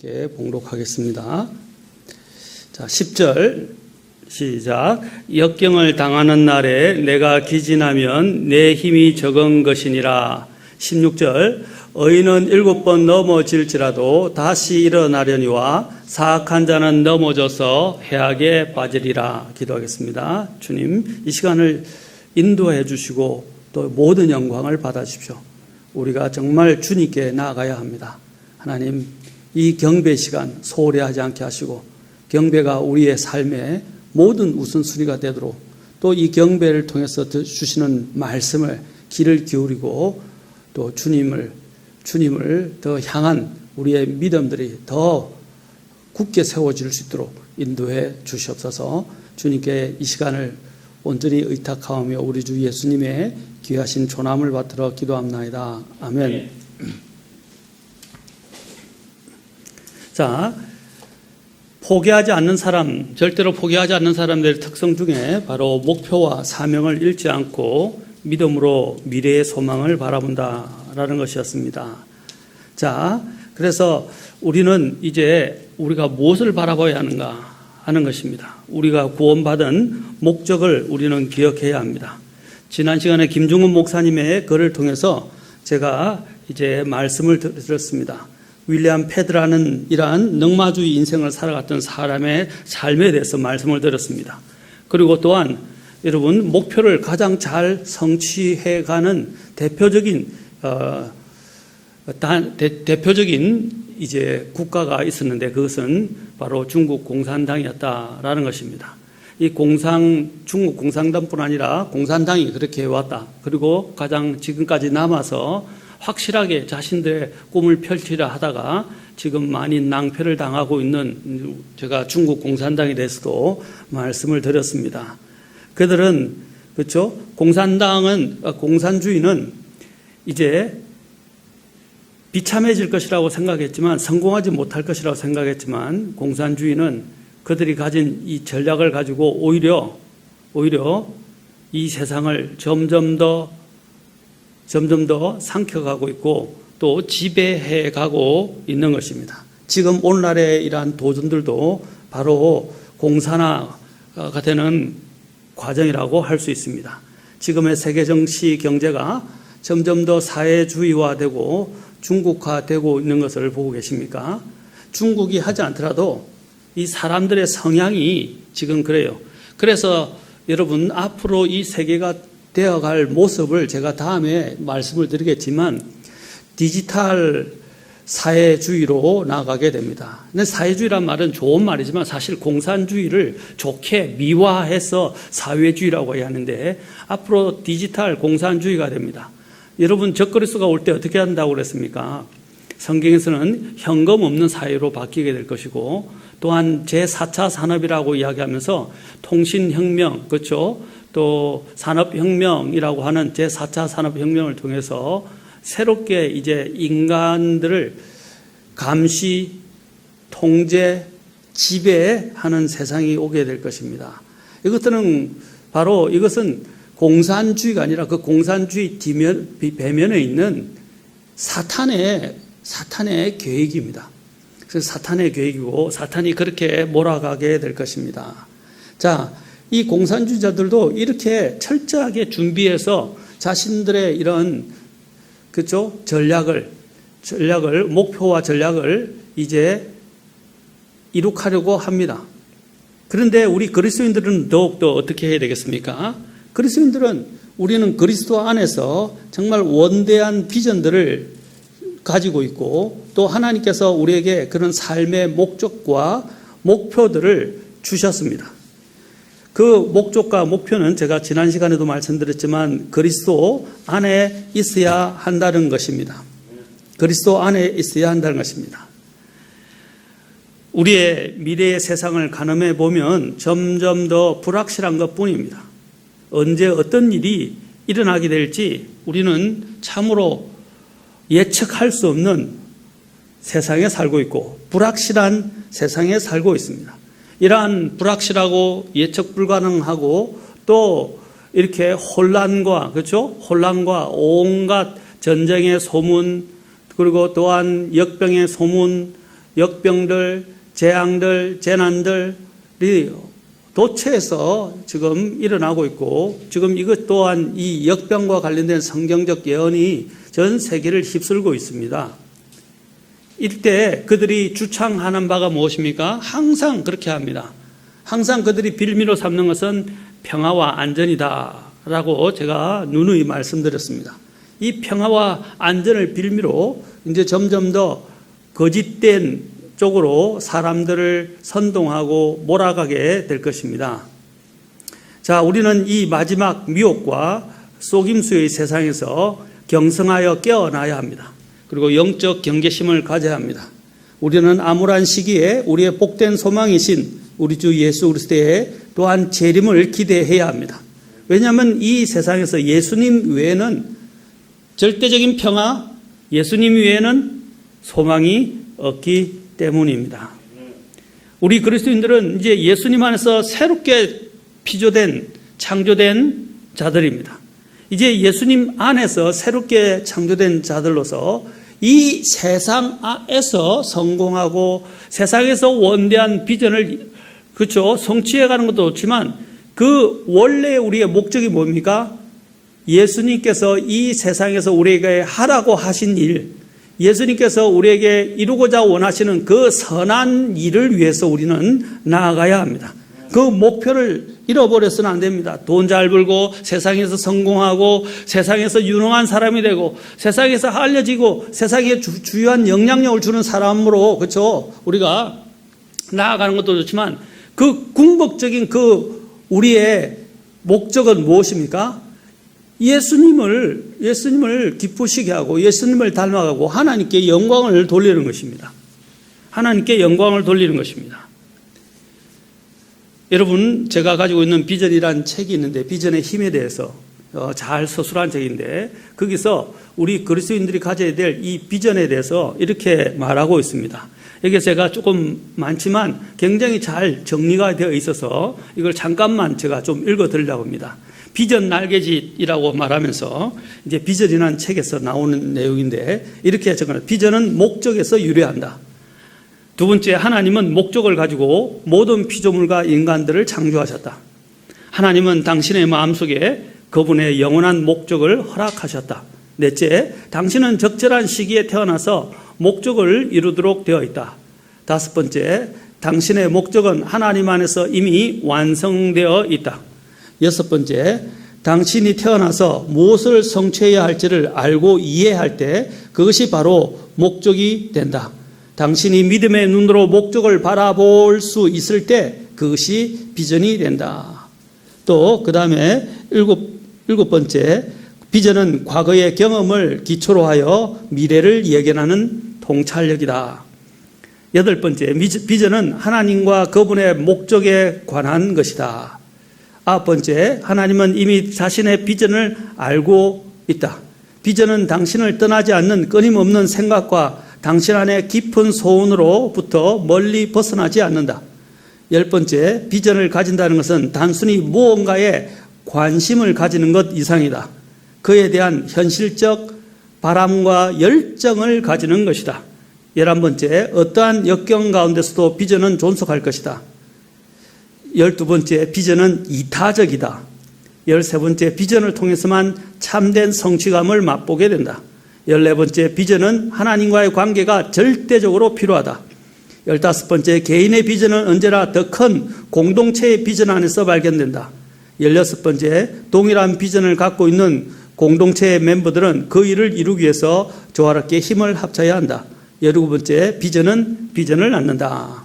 함께 봉독하겠습니다. 자, 10절 시작. 역경을 당하는 날에 내가 기진하면 내 힘이 적은 것이니라. 16절 의인은 7번 넘어질지라도 다시 일어나려니와 사악한 자는 넘어져서 해악에 빠지리라. 기도하겠습니다. 주님, 이 시간을 인도해 주시고 또 모든 영광을 받아 주십시오. 우리가 정말 주님께 나아가야 합니다. 하나님, 이 경배 시간 소홀히 하지 않게 하시고 경배가 우리의 삶의 모든 우선순위가 되도록 또 이 경배를 통해서 주시는 말씀을 귀를 기울이고 또 주님을 더 향한 우리의 믿음들이 더 굳게 세워질 수 있도록 인도해 주시옵소서. 주님께 이 시간을 온전히 의탁하오며 우리 주 예수님의 귀하신 존함을 받들어 기도합나이다. 아멘. 자, 포기하지 않는 사람, 절대로 포기하지 않는 사람들의 특성 중에 바로 목표와 사명을 잃지 않고 믿음으로 미래의 소망을 바라본다라는 것이었습니다. 자, 그래서 우리는 이제 우리가 무엇을 바라봐야 하는가 하는 것입니다. 우리가 구원받은 목적을 우리는 기억해야 합니다. 지난 시간에 김중훈 목사님의 글을 통해서 제가 이제 말씀을 들었습니다. 윌리엄 패드라는 이러한 넉마주의 인생을 살아갔던 사람의 삶에 대해서 말씀을 들었습니다. 그리고 또한 여러분, 목표를 가장 잘 성취해가는 대표적인 이제 국가가 있었는데 그것은 바로 중국 공산당이었다라는 것입니다. 이 중국 공산당뿐 아니라 공산당이 그렇게 해왔다. 그리고 가장 지금까지 남아서 확실하게 자신들의 꿈을 펼치려 하다가 지금 많이 낭패를 당하고 있는 제가 중국 공산당에 대해서도 말씀을 드렸습니다. 그들은 그렇죠? 공산주의는 이제 비참해질 것이라고 생각했지만 성공하지 못할 것이라고 생각했지만 공산주의는 그들이 가진 이 전략을 가지고 오히려 이 세상을 점점 더 삼켜가고 있고 또 지배해 가고 있는 것입니다. 지금 오늘날의 이러한 도전들도 바로 공산화가 되는 과정이라고 할 수 있습니다. 지금의 세계 정치 경제가 점점 더 사회주의화되고 중국화되고 있는 것을 보고 계십니까? 중국이 하지 않더라도 이 사람들의 성향이 지금 그래요. 그래서 여러분, 앞으로 이 세계가 되어갈 모습을 제가 다음에 말씀을 드리겠지만 디지털 사회주의로 나아가게 됩니다. 근데 사회주의란 말은 좋은 말이지만 사실 공산주의를 좋게 미화해서 사회주의라고 해야 하는데 앞으로 디지털 공산주의가 됩니다. 여러분, 적그리스도가 올 때 어떻게 한다고 그랬습니까? 성경에서는 현금 없는 사회로 바뀌게 될 것이고 또한 제4차 산업이라고 이야기하면서 통신혁명, 그렇죠? 또 산업혁명이라고 하는 제4차 산업혁명을 통해서 새롭게 이제 인간들을 감시, 통제, 지배하는 세상이 오게 될 것입니다. 이것은 공산주의가 아니라 그 공산주의 배면에 있는 사탄의 계획입니다. 그래서 사탄의 계획이고 사탄이 그렇게 몰아가게 될 것입니다. 자, 이 공산주의자들도 이렇게 철저하게 준비해서 자신들의 이런 그렇죠? 목표와 전략을 이제 이룩하려고 합니다. 그런데 우리 그리스도인들은 더욱더 어떻게 해야 되겠습니까? 그리스도인들은 우리는 그리스도 안에서 정말 원대한 비전들을 가지고 있고 또 하나님께서 우리에게 그런 삶의 목적과 목표들을 주셨습니다. 그 목적과 목표는 제가 지난 시간에도 말씀드렸지만 그리스도 안에 있어야 한다는 것입니다. 그리스도 안에 있어야 한다는 것입니다. 우리의 미래의 세상을 가늠해 보면 점점 더 불확실한 것뿐입니다. 언제 어떤 일이 일어나게 될지 우리는 참으로 예측할 수 없는 세상에 살고 있고 불확실한 세상에 살고 있습니다. 이러한 불확실하고 예측 불가능하고 또 이렇게 혼란과 온갖 전쟁의 소문 그리고 또한 역병의 소문 역병들, 재앙들, 재난들이 도처에서 지금 일어나고 있고, 지금 이것 또한 이 역병과 관련된 성경적 예언이 전 세계를 휩쓸고 있습니다. 이때 그들이 주창하는 바가 무엇입니까? 항상 그렇게 합니다. 항상 그들이 빌미로 삼는 것은 평화와 안전이다 라고 제가 누누이 말씀드렸습니다. 이 평화와 안전을 빌미로 이제 점점 더 거짓된 쪽으로 사람들을 선동하고 몰아가게 될 것입니다. 자, 우리는 이 마지막 미혹과 속임수의 세상에서 경성하여 깨어나야 합니다. 그리고 영적 경계심을 가져야 합니다. 우리는 암울한 시기에 우리의 복된 소망이신 우리 주 예수 그리스도의 또한 재림을 기대해야 합니다. 왜냐하면 이 세상에서 예수님 외에는 절대적인 평화, 예수님 외에는 소망이 없기 때문입니다. 우리 그리스도인들은 이제 예수님 안에서 새롭게 피조된, 창조된 자들입니다. 이제 예수님 안에서 새롭게 창조된 자들로서 이 세상에서 성공하고 세상에서 원대한 비전을 그렇죠. 성취해가는 것도 좋지만 그 원래 우리의 목적이 뭡니까? 예수님께서 이 세상에서 우리에게 하라고 하신 일, 예수님께서 우리에게 이루고자 원하시는 그 선한 일을 위해서 우리는 나아가야 합니다. 그 목표를 잃어버려서는 안 됩니다. 돈 잘 벌고 세상에서 성공하고 세상에서 유능한 사람이 되고 세상에서 알려지고 세상에 주요한 영향력을 주는 사람으로 그렇죠. 우리가 나아가는 것도 좋지만 그 궁극적인 그 우리의 목적은 무엇입니까? 예수님을 기쁘시게 하고 예수님을 닮아가고 하나님께 영광을 돌리는 것입니다. 하나님께 영광을 돌리는 것입니다. 여러분, 제가 가지고 있는 비전이라는 책이 있는데 비전의 힘에 대해서 잘 서술한 책인데 거기서 우리 그리스도인들이 가져야 될 이 비전에 대해서 이렇게 말하고 있습니다. 여기 제가 조금 많지만 굉장히 잘 정리가 되어 있어서 이걸 잠깐만 제가 좀 읽어드리려고 합니다. 비전 날개짓이라고 말하면서 이제 비전이라는 책에서 나오는 내용인데 이렇게 적어요. 비전은 목적에서 유래한다. 두 번째, 하나님은 목적을 가지고 모든 피조물과 인간들을 창조하셨다. 하나님은 당신의 마음속에 그분의 영원한 목적을 허락하셨다. 넷째, 당신은 적절한 시기에 태어나서 목적을 이루도록 되어 있다. 다섯 번째, 당신의 목적은 하나님 안에서 이미 완성되어 있다. 여섯 번째, 당신이 태어나서 무엇을 성취해야 할지를 알고 이해할 때 그것이 바로 목적이 된다. 당신이 믿음의 눈으로 목적을 바라볼 수 있을 때 그것이 비전이 된다. 또 그 다음에 일곱 번째, 비전은 과거의 경험을 기초로 하여 미래를 예견하는 통찰력이다. 여덟 번째, 비전은 하나님과 그분의 목적에 관한 것이다. 아홉 번째, 하나님은 이미 자신의 비전을 알고 있다. 비전은 당신을 떠나지 않는 끊임없는 생각과 당신 안에 깊은 소원으로부터 멀리 벗어나지 않는다. 열 번째, 비전을 가진다는 것은 단순히 무언가에 관심을 가지는 것 이상이다. 그에 대한 현실적 바람과 열정을 가지는 것이다. 11번째, 어떠한 역경 가운데서도 비전은 존속할 것이다. 12번째, 비전은 이타적이다. 13번째, 비전을 통해서만 참된 성취감을 맛보게 된다. 14번째, 비전은 하나님과의 관계가 절대적으로 필요하다. 15번째, 개인의 비전은 언제나 더 큰 공동체의 비전 안에서 발견된다. 16번째, 동일한 비전을 갖고 있는 공동체의 멤버들은 그 일을 이루기 위해서 조화롭게 힘을 합쳐야 한다. 17번째, 비전은 비전을 낳는다.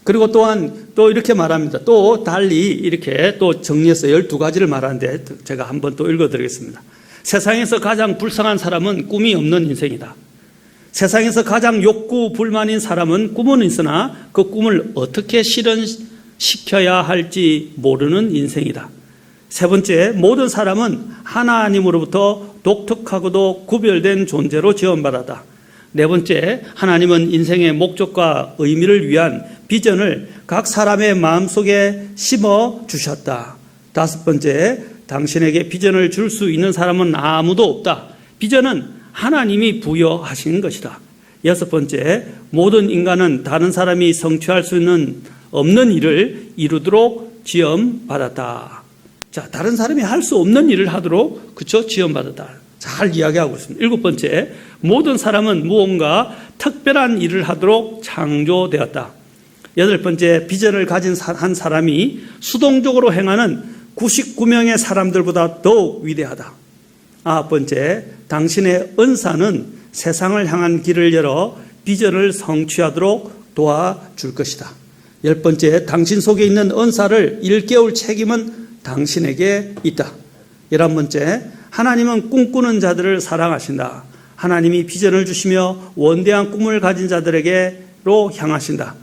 그리고 또한 또 이렇게 말합니다. 또 달리 이렇게 또 정리해서 12가지를 말하는데 제가 한번 또 읽어드리겠습니다. 세상에서 가장 불쌍한 사람은 꿈이 없는 인생이다. 세상에서 가장 욕구 불만인 사람은 꿈은 있으나 그 꿈을 어떻게 실현시켜야 할지 모르는 인생이다. 세 번째, 모든 사람은 하나님으로부터 독특하고도 구별된 존재로 지원받았다. 네 번째, 하나님은 인생의 목적과 의미를 위한 비전을 각 사람의 마음속에 심어 주셨다. 다섯 번째, 당신에게 비전을 줄 수 있는 사람은 아무도 없다. 비전은 하나님이 부여하신 것이다. 6번째, 모든 인간은 다른 사람이 성취할 수 있는 없는 일을 이루도록 지음받았다. 자, 다른 사람이 할 수 없는 일을 하도록, 그쵸? 지음받았다. 잘 이야기하고 있습니다. 7번째, 모든 사람은 무언가 특별한 일을 하도록 창조되었다. 8번째, 비전을 가진 한 사람이 수동적으로 행하는 99명의 사람들보다 더욱 위대하다. 9번째, 당신의 은사는 세상을 향한 길을 열어 비전을 성취하도록 도와줄 것이다. 10번째, 당신 속에 있는 은사를 일깨울 책임은 당신에게 있다. 11번째, 하나님은 꿈꾸는 자들을 사랑하신다. 하나님이 비전을 주시며 원대한 꿈을 가진 자들에게로 향하신다.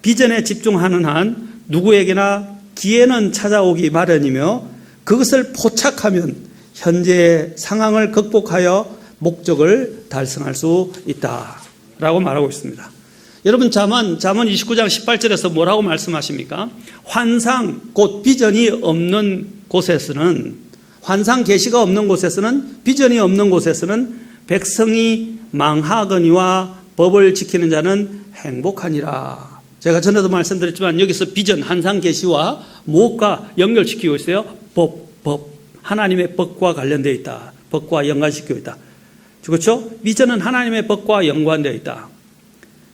비전에 집중하는 한 누구에게나 기회는 찾아오기 마련이며 그것을 포착하면 현재의 상황을 극복하여 목적을 달성할 수 있다라고 말하고 있습니다. 여러분, 잠언 29장 18절에서 뭐라고 말씀하십니까? 환상, 곧 비전이 없는 곳에서는, 환상 계시가 없는 곳에서는, 비전이 없는 곳에서는 백성이 망하거니와 법을 지키는 자는 행복하니라. 제가 전에도 말씀드렸지만 여기서 비전, 환상 계시와 무엇과 연결시키고 있어요? 법. 하나님의 법과 관련되어 있다. 법과 연관시키고 있다. 그렇죠? 비전은 하나님의 법과 연관되어 있다.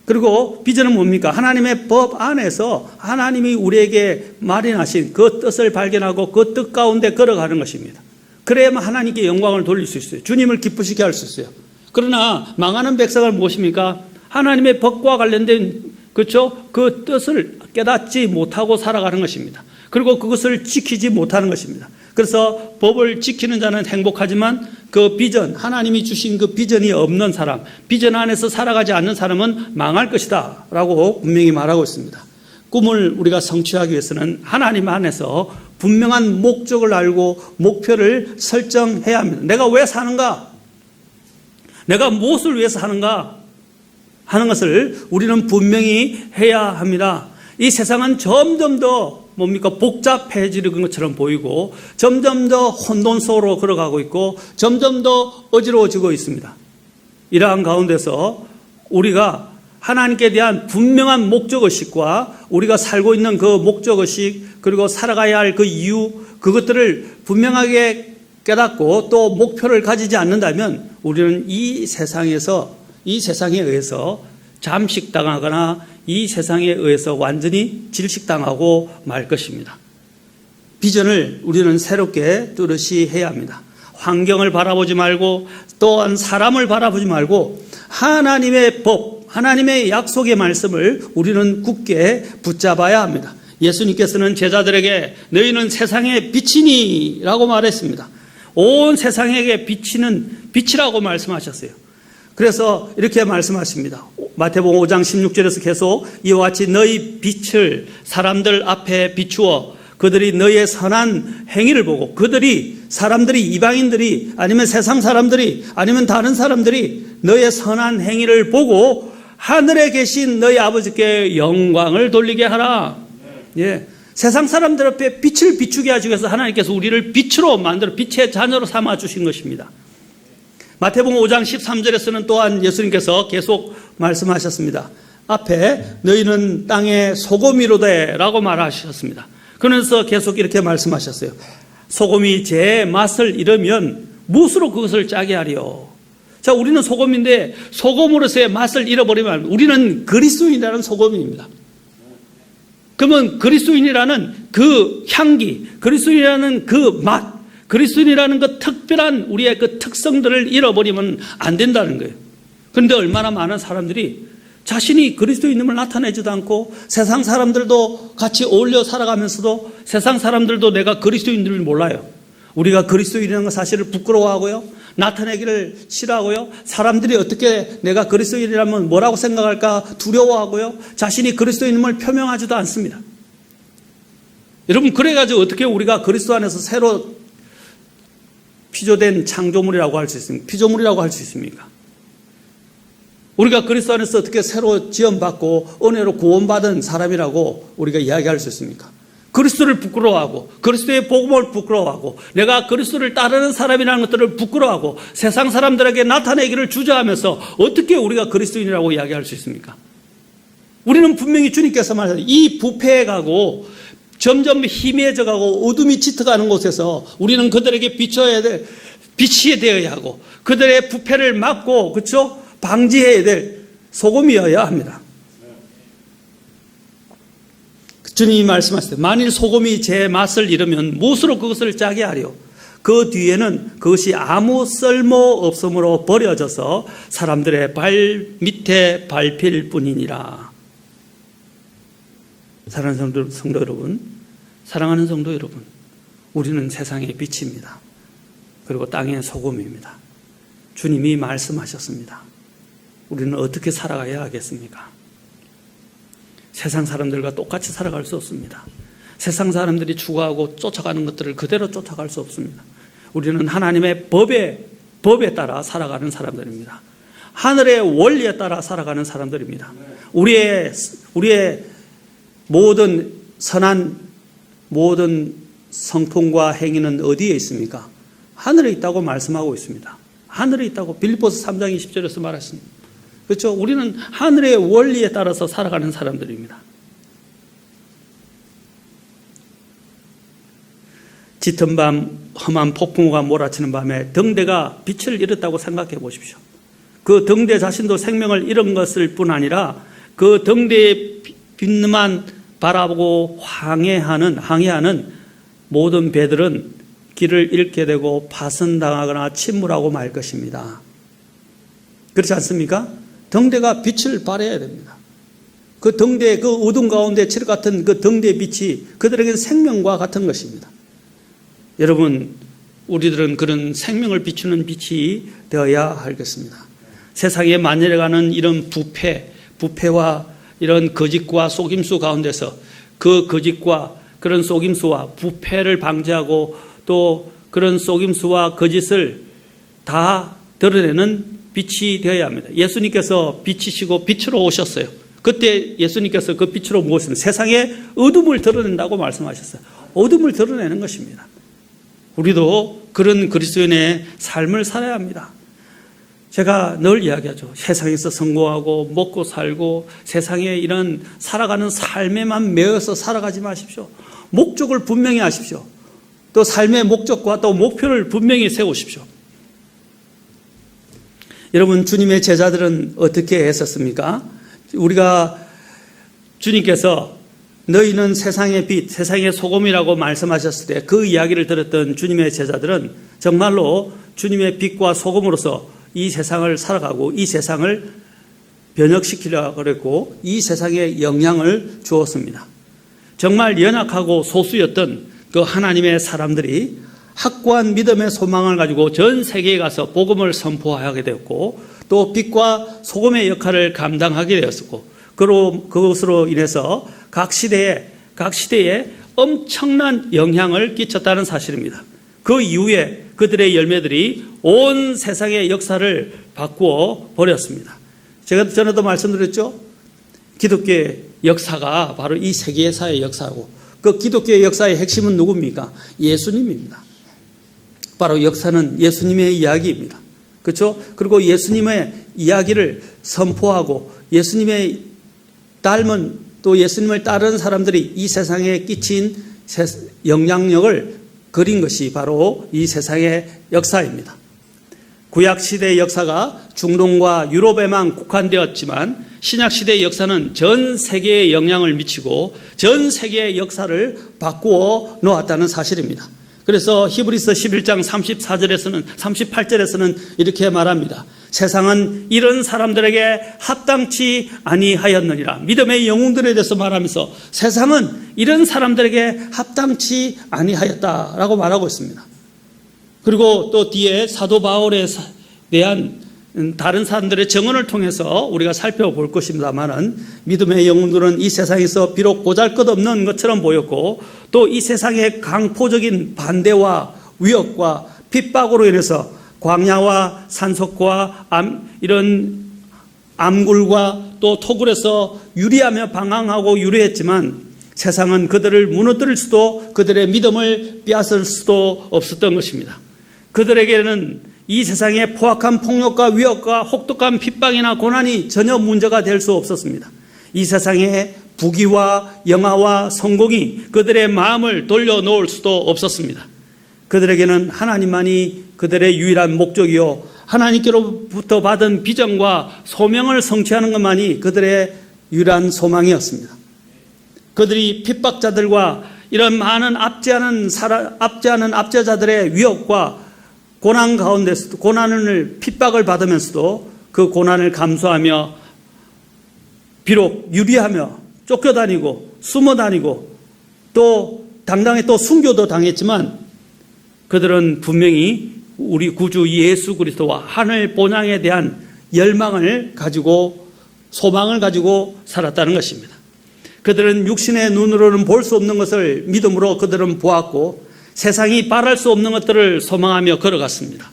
그리고 비전은 뭡니까? 하나님의 법 안에서 하나님이 우리에게 마련하신 그 뜻을 발견하고 그 뜻 가운데 걸어가는 것입니다. 그래야만 하나님께 영광을 돌릴 수 있어요. 주님을 기쁘시게 할 수 있어요. 그러나 망하는 백성을 무엇입니까? 하나님의 법과 관련된, 그렇죠? 그 뜻을 깨닫지 못하고 살아가는 것입니다. 그리고 그것을 지키지 못하는 것입니다. 그래서 법을 지키는 자는 행복하지만 그 비전, 하나님이 주신 그 비전이 없는 사람, 비전 안에서 살아가지 않는 사람은 망할 것이다 라고 분명히 말하고 있습니다. 꿈을 우리가 성취하기 위해서는 하나님 안에서 분명한 목적을 알고 목표를 설정해야 합니다. 내가 왜 사는가? 내가 무엇을 위해서 하는가? 하는 것을 우리는 분명히 해야 합니다. 이 세상은 점점 더 뭡니까? 복잡해지는 것처럼 보이고 점점 더 혼돈 속으로 걸어가고 있고 점점 더 어지러워지고 있습니다. 이러한 가운데서 우리가 하나님께 대한 분명한 목적의식과 우리가 살고 있는 그 목적의식 그리고 살아가야 할 그 이유 그것들을 분명하게 깨닫고 또 목표를 가지지 않는다면 우리는 이 세상에 의해서 잠식당하거나 이 세상에 의해서 완전히 질식당하고 말 것입니다. 비전을 우리는 새롭게 뚜렷이 해야 합니다. 환경을 바라보지 말고 또한 사람을 바라보지 말고 하나님의 법, 하나님의 약속의 말씀을 우리는 굳게 붙잡아야 합니다. 예수님께서는 제자들에게 너희는 세상의 빛이니 라고 말했습니다. 온 세상에게 비치는 빛이라고 말씀하셨어요. 그래서 이렇게 말씀하십니다. 마태복음 5장 16절에서 계속 이와 같이 너희 빛을 사람들 앞에 비추어 그들이 너희의 선한 행위를 보고 그들이 사람들이 이방인들이 아니면 세상 사람들이 아니면 다른 사람들이 너희의 선한 행위를 보고 하늘에 계신 너희 아버지께 영광을 돌리게 하라. 예. 세상 사람들 앞에 빛을 비추게 하시기 위해서 하나님께서 우리를 빛으로 만들어 빛의 자녀로 삼아 주신 것입니다. 마태복음 5장 13절에서는 또한 예수님께서 계속 말씀하셨습니다. 앞에 너희는 땅의 소금이로되 라고 말하셨습니다. 그러면서 계속 이렇게 말씀하셨어요. 소금이 제 맛을 잃으면 무엇으로 그것을 짜게 하리요. 자, 우리는 소금인데 소금으로서의 맛을 잃어버리면 우리는 그리스도인이라는 소금입니다. 그러면 그리스도인이라는 그 향기, 그리스도인이라는 그 맛, 그리스도인이라는 그 특별한 우리의 그 특성들을 잃어버리면 안 된다는 거예요. 그런데 얼마나 많은 사람들이 자신이 그리스도인임을 나타내지도 않고 세상 사람들도 같이 어울려 살아가면서도 세상 사람들도 내가 그리스도인인 줄 몰라요. 우리가 그리스도인이라는 사실을 부끄러워하고요. 나타내기를 싫어하고요. 사람들이 어떻게 내가 그리스도인이라면 뭐라고 생각할까 두려워하고요. 자신이 그리스도인임을 표명하지도 않습니다. 여러분, 그래가지고 어떻게 우리가 그리스도 안에서 새로 피조된 창조물이라고 할 수 있습니까? 피조물이라고 할 수 있습니까? 우리가 그리스도 안에서 어떻게 새로 지원받고 은혜로 구원받은 사람이라고 우리가 이야기할 수 있습니까? 그리스도를 부끄러워하고 그리스도의 복음을 부끄러워하고 내가 그리스도를 따르는 사람이라는 것들을 부끄러워하고 세상 사람들에게 나타내기를 주저하면서 어떻게 우리가 그리스도인이라고 이야기할 수 있습니까? 우리는 분명히 주님께서 말하셨어요. 이 부패해가고 점점 희미해져가고 어둠이 짙어가는 곳에서 우리는 그들에게 비춰야 될 빛이 되어야 하고 그들의 부패를 막고 그렇죠? 방지해야 될 소금이어야 합니다. 주님이 말씀하셨어요. 만일 소금이 제 맛을 잃으면 무엇으로 그것을 짜게 하려? 그 뒤에는 그것이 아무 쓸모 없음으로 버려져서 사람들의 발 밑에 밟힐 뿐이니라. 사랑하는 성도 여러분, 사랑하는 성도 여러분, 우리는 세상의 빛입니다. 그리고 땅의 소금입니다. 주님이 말씀하셨습니다. 우리는 어떻게 살아가야 하겠습니까? 세상 사람들과 똑같이 살아갈 수 없습니다. 세상 사람들이 추구하고 쫓아가는 것들을 그대로 쫓아갈 수 없습니다. 우리는 하나님의 법에 따라 살아가는 사람들입니다. 하늘의 원리에 따라 살아가는 사람들입니다. 우리의 모든 선한 모든 성품과 행위는 어디에 있습니까? 하늘에 있다고 말씀하고 있습니다. 하늘에 있다고 빌립보서 3장 20절에서 말했습니다. 그렇죠? 우리는 하늘의 원리에 따라서 살아가는 사람들입니다. 짙은 밤 험한 폭풍우가 몰아치는 밤에 등대가 빛을 잃었다고 생각해 보십시오. 그 등대 자신도 생명을 잃은 것일 뿐 아니라 그 등대의 빛만 바라보고 항해하는 모든 배들은 길을 잃게 되고 파손당하거나 침몰하고 말 것입니다. 그렇지 않습니까? 등대가 빛을 발해야 됩니다. 그 등대, 그 어둠 가운데 칠흑 같은 그 등대의 빛이 그들에게는 생명과 같은 것입니다. 여러분, 우리들은 그런 생명을 비추는 빛이 되어야 하겠습니다. 세상에 만연해가는 이런 부패와 이런 거짓과 속임수 가운데서 그 거짓과 그런 속임수와 부패를 방지하고 또 그런 속임수와 거짓을 다 드러내는 빛이 되어야 합니다. 예수님께서 빛이시고 빛으로 오셨어요. 그때 예수님께서 그 빛으로 무엇입니까? 세상에 어둠을 드러낸다고 말씀하셨어요. 어둠을 드러내는 것입니다. 우리도 그런 그리스도인의 삶을 살아야 합니다. 제가 늘 이야기하죠. 세상에서 성공하고 먹고 살고 세상에 이런 살아가는 삶에만 매여서 살아가지 마십시오. 목적을 분명히 하십시오. 또 삶의 목적과 또 목표를 분명히 세우십시오. 여러분, 주님의 제자들은 어떻게 했었습니까? 우리가 주님께서 너희는 세상의 빛, 세상의 소금이라고 말씀하셨을 때 그 이야기를 들었던 주님의 제자들은 정말로 주님의 빛과 소금으로서 이 세상을 살아가고 이 세상을 변혁시키려고 그랬고 이 세상에 영향을 주었습니다. 정말 연약하고 소수였던 그 하나님의 사람들이 확고한 믿음의 소망을 가지고 전 세계에 가서 복음을 선포하게 되었고 또 빛과 소금의 역할을 감당하게 되었고 그것으로 인해서 각 시대에 엄청난 영향을 끼쳤다는 사실입니다. 그 이후에 그들의 열매들이 온 세상의 역사를 바꾸어 버렸습니다. 제가 전에도 말씀드렸죠. 기독교의 역사가 바로 이 세계사의 역사고 그 기독교의 역사의 핵심은 누굽니까? 예수님입니다. 바로 역사는 예수님의 이야기입니다. 그렇죠? 그리고 예수님의 이야기를 선포하고 예수님의 닮은 또 예수님을 따르는 사람들이 이 세상에 끼친 영향력을 그린 것이 바로 이 세상의 역사입니다. 구약시대의 역사가 중동과 유럽에만 국한되었지만 신약시대의 역사는 전 세계에 영향을 미치고 전 세계의 역사를 바꾸어 놓았다는 사실입니다. 그래서 히브리서 11장 38절에서는 이렇게 말합니다. 세상은 이런 사람들에게 합당치 아니하였느니라. 믿음의 영웅들에 대해서 말하면서 세상은 이런 사람들에게 합당치 아니하였다라고 말하고 있습니다. 그리고 또 뒤에 사도 바울에 대한 다른 사람들의 증언을 통해서 우리가 살펴볼 것입니다만은 믿음의 영웅들은 이 세상에서 비록 보잘것없는 것처럼 보였고 또 이 세상의 강포적인 반대와 위협과 핍박으로 인해서 광야와 산속과 이런 암굴과 또 토굴에서 유리하며 방황하고 유리했지만 세상은 그들을 무너뜨릴 수도 그들의 믿음을 빼앗을 수도 없었던 것입니다. 그들에게는 이 세상의 포악한 폭력과 위협과 혹독한 핍박이나 고난이 전혀 문제가 될 수 없었습니다. 이 세상의 부귀와 영화와 성공이 그들의 마음을 돌려놓을 수도 없었습니다. 그들에게는 하나님만이 그들의 유일한 목적이요, 하나님께로부터 받은 비전과 소명을 성취하는 것만이 그들의 유일한 소망이었습니다. 그들이 핍박자들과 이런 많은 압제하는 압제자들의 위협과 고난 가운데서도, 고난을 핍박을 받으면서도 그 고난을 감수하며 비록 유리하며 쫓겨다니고 숨어다니고 또 당당히 또 순교도 당했지만 그들은 분명히 우리 구주 예수 그리스도와 하늘 본향에 대한 열망을 가지고 소망을 가지고 살았다는 것입니다. 그들은 육신의 눈으로는 볼 수 없는 것을 믿음으로 그들은 보았고 세상이 바랄 수 없는 것들을 소망하며 걸어갔습니다.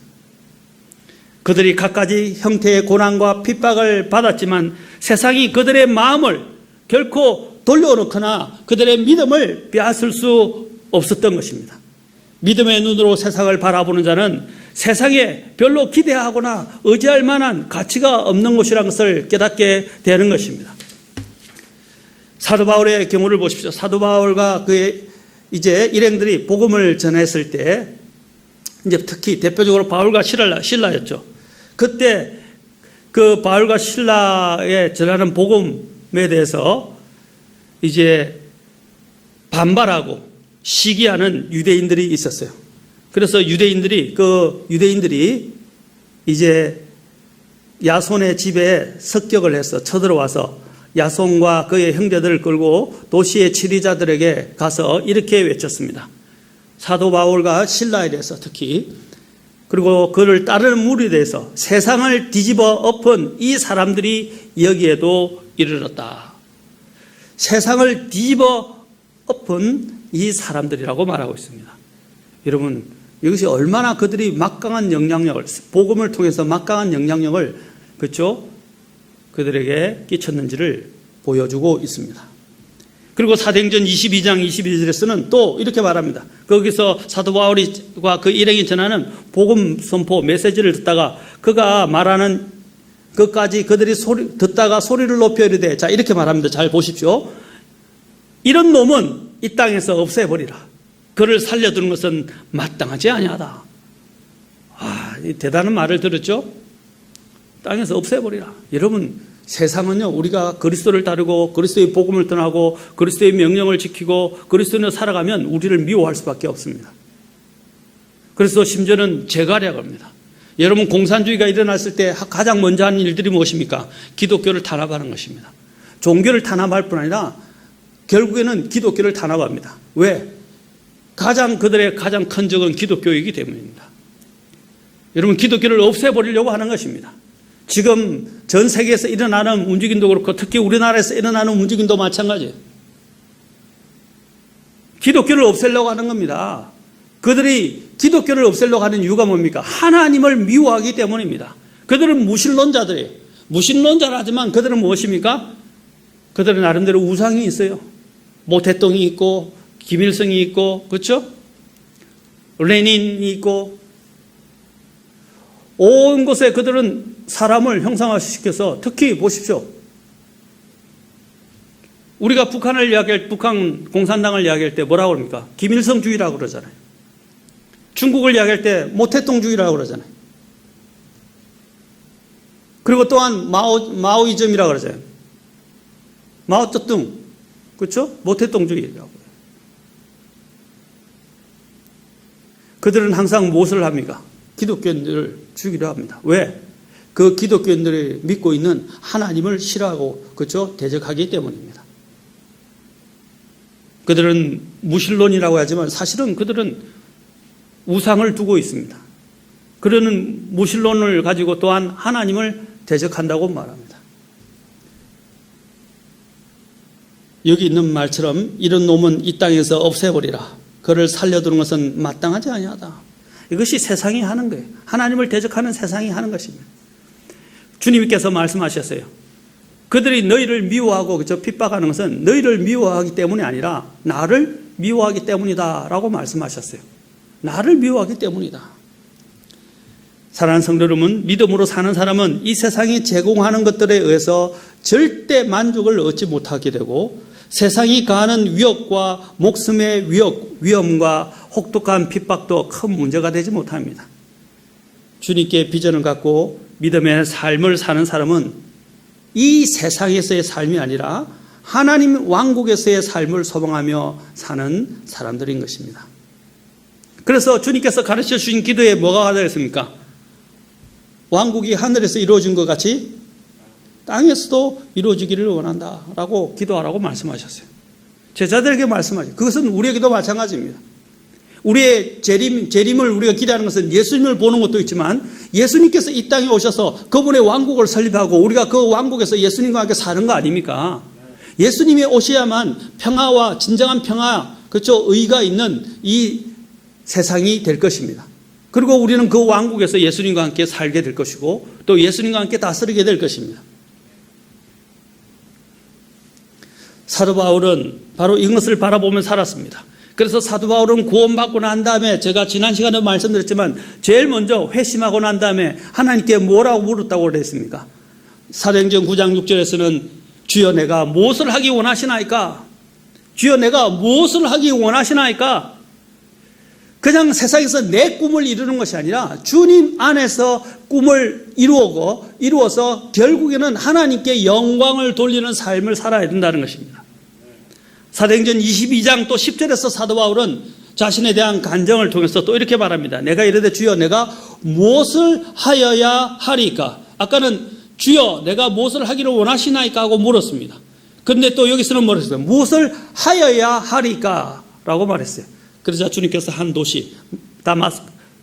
그들이 갖가지 형태의 고난과 핍박을 받았지만 세상이 그들의 마음을 결코 돌려놓거나 그들의 믿음을 빼앗을 수 없었던 것입니다. 믿음의 눈으로 세상을 바라보는 자는 세상에 별로 기대하거나 의지할 만한 가치가 없는 것이라는 것을 깨닫게 되는 것입니다. 사도 바울의 경우를 보십시오. 사도 바울과 그의 이제 일행들이 복음을 전했을 때, 이제 특히 대표적으로 바울과 실라였죠. 그때 그 바울과 실라의 전하는 복음에 대해서 이제 반발하고 시기하는 유대인들이 있었어요. 그래서 유대인들이 이제 야손의 집에 습격을 해서 쳐들어와서 야손과 그의 형제들을 끌고 도시의 지리자들에게 가서 이렇게 외쳤습니다. 사도 바울과 실라에 대해서 특히, 그리고 그를 따르는 무리에 대해서 세상을 뒤집어 엎은 이 사람들이 여기에도 이르렀다. 세상을 뒤집어 엎은 이 사람들이라고 말하고 있습니다. 여러분, 이것이 얼마나 그들이 막강한 영향력을, 복음을 통해서 막강한 영향력을, 그렇죠? 그들에게 끼쳤는지를 보여주고 있습니다. 그리고 사도행전 22장 22절에서는 또 이렇게 말합니다. 거기서 사도 바울과 그 일행이 전하는 복음 선포 메시지를 듣다가 그가 말하는 것까지 그들이 듣다가 소리를 높여 이르되, 자, 이렇게 말합니다. 잘 보십시오. 이런 놈은 이 땅에서 없애버리라. 그를 살려두는 것은 마땅하지 아니하다. 이 대단한 말을 들었죠? 땅에서 없애버리라. 여러분, 세상은요, 우리가 그리스도를 따르고 그리스도의 복음을 전하고 그리스도의 명령을 지키고 그리스도로 살아가면 우리를 미워할 수밖에 없습니다. 그래서 심지어는 제가랴고 합니다. 여러분, 공산주의가 일어났을 때 가장 먼저 하는 일들이 무엇입니까? 기독교를 탄압하는 것입니다. 종교를 탄압할 뿐 아니라 결국에는 기독교를 탄압합니다. 왜? 그들의 가장 큰 적은 기독교이기 때문입니다. 여러분, 기독교를 없애버리려고 하는 것입니다. 지금 전 세계에서 일어나는 움직임도 그렇고 특히 우리나라에서 일어나는 움직임도 마찬가지예요. 기독교를 없애려고 하는 겁니다. 그들이 기독교를 없애려고 하는 이유가 뭡니까? 하나님을 미워하기 때문입니다. 그들은 무신론자들이에요. 무신론자라지만 그들은 무엇입니까? 그들은 나름대로 우상이 있어요. 모태똥이 있고 김일성이 있고, 그렇죠? 레닌이 있고, 온 곳에 그들은 사람을 형상화시켜서, 특히 보십시오. 우리가 북한 공산당을 이야기할 때 뭐라고 그럽니까? 김일성주의라고 그러잖아요. 중국을 이야기할 때 모태똥주의라고 그러잖아요. 그리고 또한 마오이즘이라고 그러잖아요. 마오쩌둥, 그렇죠? 모태똥주의라고. 그들은 항상 무엇을 합니까? 기독교인들을 죽이려 합니다. 왜? 그 기독교인들이 믿고 있는 하나님을 싫어하고, 그렇죠? 대적하기 때문입니다. 그들은 무신론이라고 하지만 사실은 그들은 우상을 두고 있습니다. 그러는 무신론을 가지고 또한 하나님을 대적한다고 말합니다. 여기 있는 말처럼 이런 놈은 이 땅에서 없애버리라. 그를 살려두는 것은 마땅하지 아니하다. 이것이 세상이 하는 거예요. 하나님을 대적하는 세상이 하는 것입니다. 주님께서 말씀하셨어요. 그들이 너희를 미워하고 그저 핍박하는 것은 너희를 미워하기 때문이 아니라 나를 미워하기 때문이다 라고 말씀하셨어요. 나를 미워하기 때문이다. 사랑하는 성도 여러분, 믿음으로 사는 사람은 이 세상이 제공하는 것들에 의해서 절대 만족을 얻지 못하게 되고 세상이 가하는 위협과 목숨의 위험과 혹독한 핍박도 큰 문제가 되지 못합니다. 주님께 비전을 갖고 믿음의 삶을 사는 사람은 이 세상에서의 삶이 아니라 하나님 왕국에서의 삶을 소망하며 사는 사람들인 것입니다. 그래서 주님께서 가르쳐 주신 기도에 뭐가 되었습니까? 왕국이 하늘에서 이루어진 것 같이 땅에서도 이루어지기를 원한다라고 기도하라고 말씀하셨어요. 제자들에게 말씀하셨어요. 그것은 우리에게도 마찬가지입니다. 우리의 재림을 우리가 기대하는 것은 예수님을 보는 것도 있지만 예수님께서 이 땅에 오셔서 그분의 왕국을 설립하고 우리가 그 왕국에서 예수님과 함께 사는 거 아닙니까? 예수님이 오셔야만 평화와 진정한 평화, 그렇죠? 의가 있는 이 세상이 될 것입니다. 그리고 우리는 그 왕국에서 예수님과 함께 살게 될 것이고 또 예수님과 함께 다스리게 될 것입니다. 사도 바울은 바로 이것을 바라보며 살았습니다. 그래서 사도 바울은 구원받고 난 다음에 제가 지난 시간에 말씀드렸지만 제일 먼저 회심하고 난 다음에 하나님께 뭐라고 물었다고 그랬습니까? 사도행전 9장 6절에서는 주여 내가 무엇을 하기 원하시나이까? 주여 내가 무엇을 하기 원하시나이까? 그냥 세상에서 내 꿈을 이루는 것이 아니라 주님 안에서 꿈을 이루어서 결국에는 하나님께 영광을 돌리는 삶을 살아야 된다는 것입니다. 사도행전 22장 또 10절에서 사도 바울은 자신에 대한 간증을 통해서 또 이렇게 말합니다. 내가 이르되 주여 내가 무엇을 하여야 하리까? 아까는 주여 내가 무엇을 하기를 원하시나이까 하고 물었습니다. 그런데 또 여기서는 뭐라 했어요? 무엇을 하여야 하리까? 라고 말했어요. 그러자 주님께서 한 도시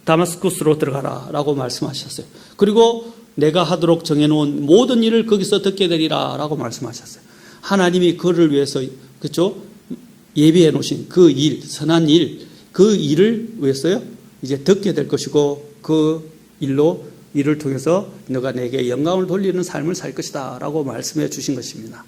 다마스쿠스로 들어가라 라고 말씀하셨어요. 그리고 내가 하도록 정해놓은 모든 일을 거기서 듣게 되리라 라고 말씀하셨어요. 하나님이 그를 위해서 그렇죠? 예비해 놓으신 그 일, 선한 일, 그 일을 위해서요 이제 듣게 될 것이고 그 일을 통해서 너가 내게 영광을 돌리는 삶을 살 것이다 라고 말씀해 주신 것입니다.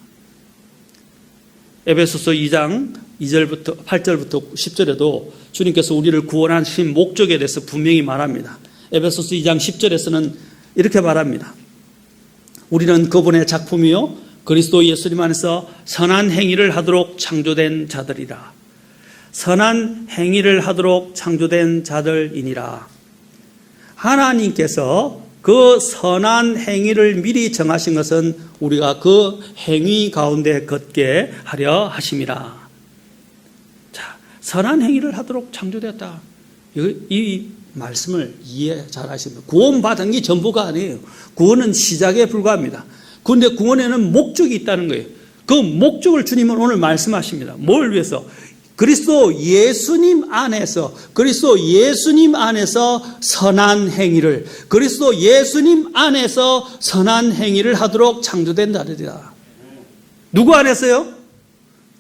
에베소서 2장 2절부터 8절부터 10절에도 주님께서 우리를 구원하신 목적에 대해서 분명히 말합니다. 에베소서 2장 10절에서는 이렇게 말합니다. 우리는 그분의 작품이요 그리스도 예수님 안에서 선한 행위를 하도록 창조된 자들이라. 선한 행위를 하도록 창조된 자들이니라. 하나님께서 그 선한 행위를 미리 정하신 것은 우리가 그 행위 가운데 걷게 하려 하심이라. 자, 선한 행위를 하도록 창조되었다. 이 말씀을 이해 잘 하십니다. 구원받은 게 전부가 아니에요. 구원은 시작에 불과합니다. 그런데 구원에는 목적이 있다는 거예요. 그 목적을 주님은 오늘 말씀하십니다. 뭘 위해서? 그리스도 예수님 안에서 선한 행위를 그리스도 예수님 안에서 선한 행위를 하도록 창조된 자들이다. 누구 안에서요?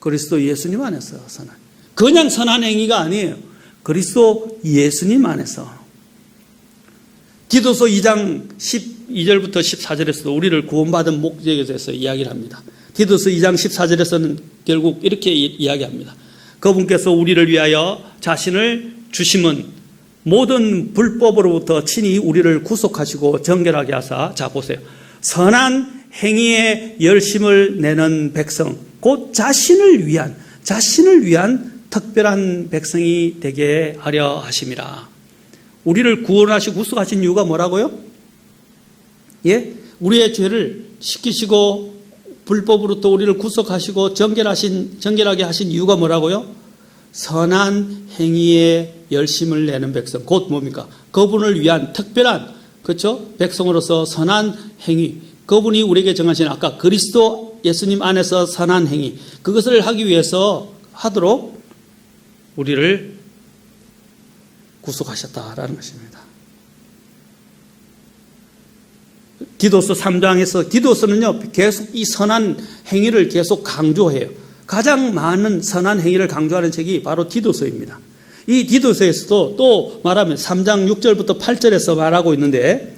그리스도 예수님 안에서 선한. 그냥 선한 행위가 아니에요. 그리스도 예수님 안에서. 디도서 2장 12절부터 14절에서도 우리를 구원받은 목적에 대해서 이야기를 합니다. 디도서 2장 14절에서는 결국 이렇게 이야기합니다. 그분께서 우리를 위하여 자신을 주심은 모든 불법으로부터 친히 우리를 구속하시고 정결하게 하사, 자 보세요. 선한 행위에 열심을 내는 백성, 곧 자신을 위한 특별한 백성이 되게 하려 하심이라. 우리를 구원하시고 구속하신 이유가 뭐라고요? 예? 우리의 죄를 씻기시고 불법으로부터 우리를 구속하시고 정결하게 하신 이유가 뭐라고요? 선한 행위에 열심을 내는 백성, 곧 뭡니까? 그분을 위한 특별한, 그렇죠? 백성으로서 선한 행위, 그분이 우리에게 정하신 아까 그리스도 예수님 안에서 선한 행위, 그것을 하기 위해서 하도록 우리를 구속하셨다라는 것입니다. 디도서 3장에서 디도서는요 계속 이 선한 행위를 계속 강조해요. 가장 많은 선한 행위를 강조하는 책이 바로 디도서입니다. 이 디도서에서도 또 말하면 3장 6절부터 8절에서 말하고 있는데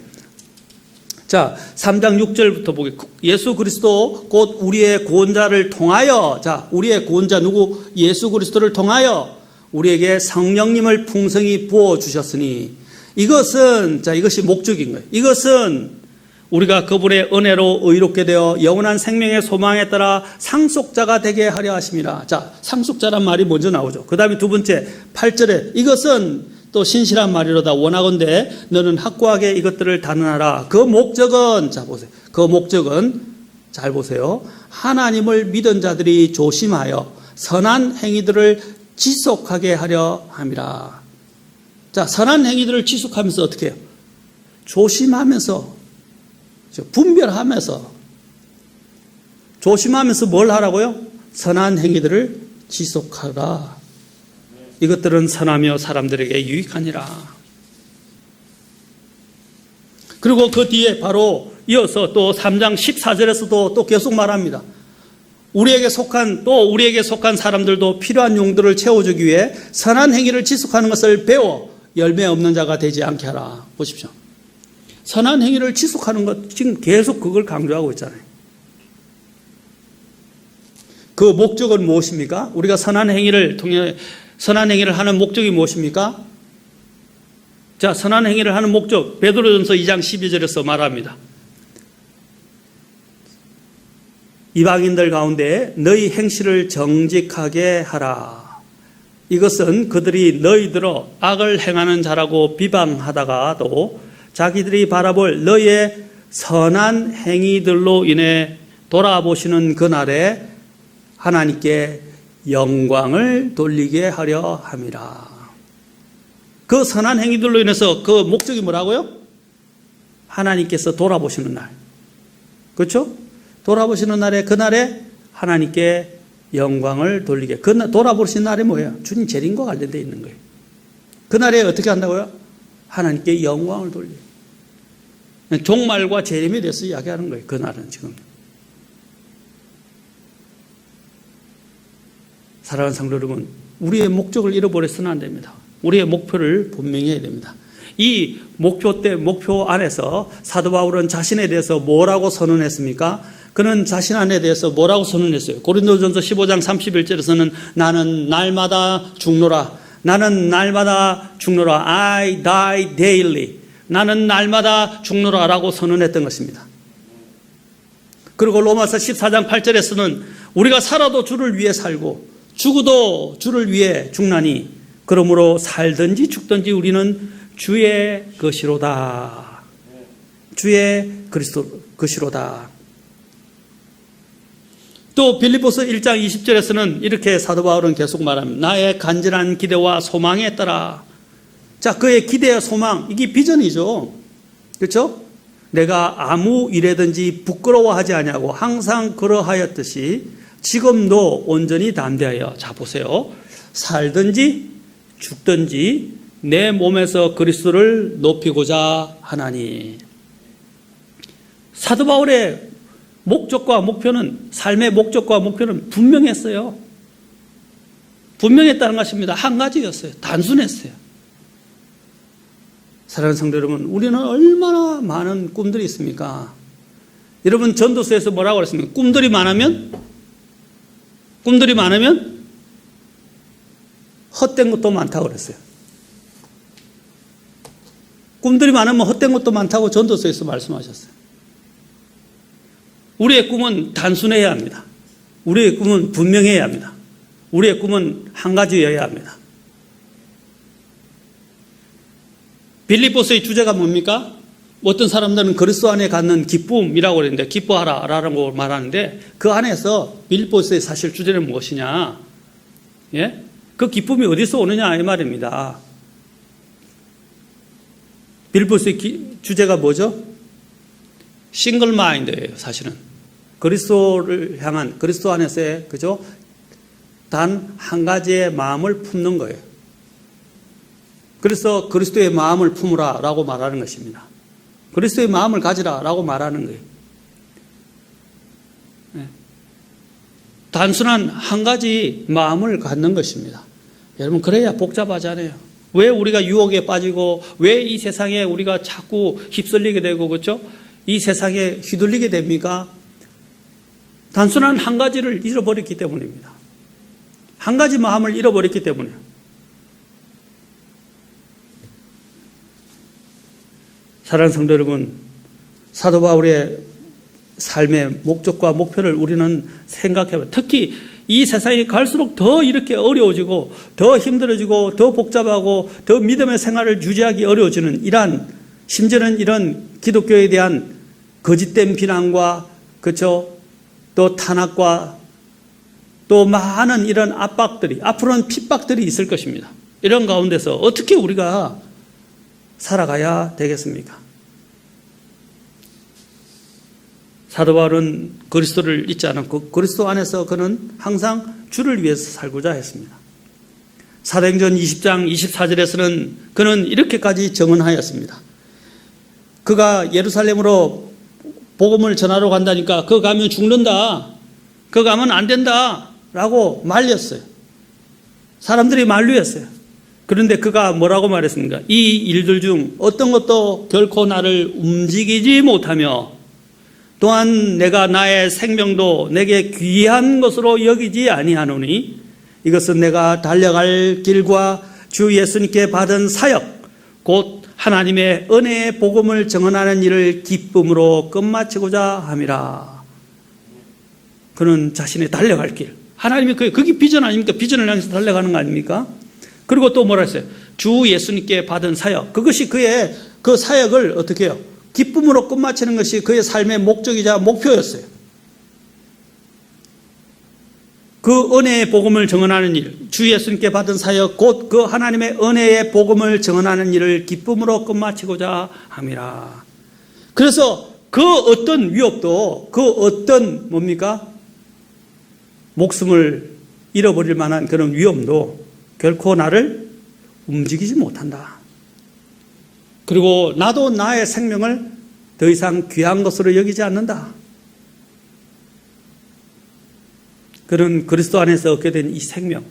자, 3장 6절부터 보게. 예수 그리스도 곧 우리의 구원자를 통하여, 자, 우리의 구원자 누구? 예수 그리스도를 통하여 우리에게 성령님을 풍성히 부어 주셨으니, 이것은, 자, 이것이 목적인 거예요. 이것은 우리가 그분의 은혜로 의롭게 되어 영원한 생명의 소망에 따라 상속자가 되게 하려 하심이라. 자, 상속자란 말이 먼저 나오죠. 그 다음에 두 번째 8절에 이것은 또 신실한 말이로다. 원하건대 너는 확고하게 이것들을 단언하라. 그 목적은, 자, 보세요. 그 목적은, 잘 보세요. 하나님을 믿은 자들이 조심하여 선한 행위들을 지속하게 하려 함이라. 자, 선한 행위들을 지속하면서 어떻게 해요? 조심하면서, 분별하면서, 조심하면서 뭘 하라고요? 선한 행위들을 지속하라. 이것들은 선하며 사람들에게 유익하니라. 그리고 그 뒤에 바로 이어서 또 3장 14절에서도 또 계속 말합니다. 우리에게 속한 사람들도 필요한 용도를 채워주기 위해 선한 행위를 지속하는 것을 배워 열매 없는 자가 되지 않게 하라. 보십시오. 선한 행위를 지속하는 것, 지금 계속 그걸 강조하고 있잖아요. 그 목적은 무엇입니까? 우리가 선한 행위를 하는 목적이 무엇입니까? 자, 선한 행위를 하는 목적, 베드로전서 2장 12절에서 말합니다. 이방인들 가운데 너희 행실을 정직하게 하라. 이것은 그들이 너희들어 악을 행하는 자라고 비방하다가도 자기들이 바라볼 너희의 선한 행위들로 인해 돌아보시는 그날에 하나님께 영광을 돌리게 하려 함이라. 그 선한 행위들로 인해서 그 목적이 뭐라고요? 하나님께서 돌아보시는 날. 그렇죠? 돌아보시는 날에, 그날에 하나님께 영광을 돌리게. 돌아보시는 날이 뭐예요? 주님 재림과 관련되어 있는 거예요. 그날에 어떻게 한다고요? 하나님께 영광을 돌리게. 종말과 재림에 대해서 이야기하는 거예요. 그날은 지금. 사랑하는 성도 여러분, 우리의 목적을 잃어버려서는 안 됩니다. 우리의 목표를 분명히 해야 됩니다. 이 목표 안에서 사도 바울은 자신에 대해서 뭐라고 선언했습니까? 그는 자신 안에 대해서 뭐라고 선언했어요? 고린도전서 15장 31절에서는 나는 날마다 죽노라. 나는 날마다 죽노라. I die daily. 나는 날마다 죽노라 라고 선언했던 것입니다. 그리고 로마서 14장 8절에서는 우리가 살아도 주를 위해 살고 죽어도 주를 위해 죽나니 그러므로 살든지 죽든지 우리는 주의 것이로다. 주의 그리스도 것이로다. 또 빌립보서 1장 20절에서는 이렇게 사도 바울은 계속 말합니다. 나의 간절한 기대와 소망에 따라. 자, 그의 기대와 소망, 이게 비전이죠. 그렇죠? 내가 아무 일에든지 부끄러워하지 아니하고 항상 그러하였듯이 지금도 온전히 담대하여. 자, 보세요. 살든지 죽든지 내 몸에서 그리스도를 높이고자 하나니. 사도 바울의 목적과 목표는, 삶의 목적과 목표는 분명했어요. 분명했다는 것입니다. 한 가지였어요. 단순했어요. 사랑하는 성도 여러분, 우리는 얼마나 많은 꿈들이 있습니까? 여러분, 전도서에서 뭐라고 그랬습니까? 꿈들이 많으면 헛된 것도 많다고 그랬어요. 꿈들이 많으면 헛된 것도 많다고 전도서에서 말씀하셨어요. 우리의 꿈은 단순해야 합니다. 우리의 꿈은 분명해야 합니다. 우리의 꿈은 한 가지여야 합니다. 빌립보서의 주제가 뭡니까? 어떤 사람들은 그리스도 안에 갖는 기쁨이라고 그러는데, 기뻐하라 라고 말하는데, 그 안에서 빌립보서의 사실 주제는 무엇이냐? 예? 그 기쁨이 어디서 오느냐 이 말입니다. 빌립보서의 주제가 뭐죠? 싱글 마인드예요, 사실은. 그리스도를 향한, 그리스도 안에서의, 그죠? 단 한 가지의 마음을 품는 거예요. 그래서 그리스도의 마음을 품으라 라고 말하는 것입니다. 그리스도의 마음을 가지라 라고 말하는 거예요. 네. 단순한 한 가지 마음을 갖는 것입니다. 여러분, 그래야 복잡하잖아요. 왜 우리가 유혹에 빠지고 왜 이 세상에 우리가 자꾸 휩쓸리게 되고, 그렇죠? 이 세상에 휘둘리게 됩니까? 단순한 한 가지를 잃어버렸기 때문입니다. 한 가지 마음을 잃어버렸기 때문이에요. 사랑하는 성도 여러분, 사도 바울의 삶의 목적과 목표를 우리는 생각해봐요. 특히 이 세상이 갈수록 더 이렇게 어려워지고 더 힘들어지고 더 복잡하고 더 믿음의 생활을 유지하기 어려워지는 심지어는 이런 기독교에 대한 거짓된 비난과 그렇죠? 또 탄압과 또 많은 이런 압박들이 앞으로는 핍박들이 있을 것입니다. 이런 가운데서 어떻게 우리가 살아가야 되겠습니까? 사도 바울은 그리스도를 잊지 않았고 그리스도 안에서 그는 항상 주를 위해서 살고자 했습니다. 사도행전 20장 24절에서는 그는 이렇게까지 증언하였습니다. 그가 예루살렘으로 복음을 전하러 간다니까 그거 가면 죽는다. 그거 가면 안 된다. 라고 말렸어요. 사람들이 만류했어요. 그런데 그가 뭐라고 말했습니까? 이 일들 중 어떤 것도 결코 나를 움직이지 못하며 또한 내가 나의 생명도 내게 귀한 것으로 여기지 아니하노니 이것은 내가 달려갈 길과 주 예수님께 받은 사역 곧 하나님의 은혜의 복음을 증언하는 일을 기쁨으로 끝마치고자 함이라. 그는 자신의 달려갈 길, 하나님이 그게 비전 아닙니까? 비전을 향해서 달려가는 거 아닙니까? 그리고 또 뭐라 했어요? 주 예수님께 받은 사역, 그것이 그의 그 사역을 어떻게 해요? 기쁨으로 끝마치는 것이 그의 삶의 목적이자 목표였어요. 그 은혜의 복음을 증언하는 일, 주 예수님께 받은 사역 곧 그 하나님의 은혜의 복음을 증언하는 일을 기쁨으로 끝마치고자 함이라. 그래서 그 어떤 위협도 그 어떤 뭡니까? 목숨을 잃어버릴 만한 그런 위험도 결코 나를 움직이지 못한다. 그리고 나도 나의 생명을 더 이상 귀한 것으로 여기지 않는다. 그런 그리스도 안에서 얻게 된 이 생명,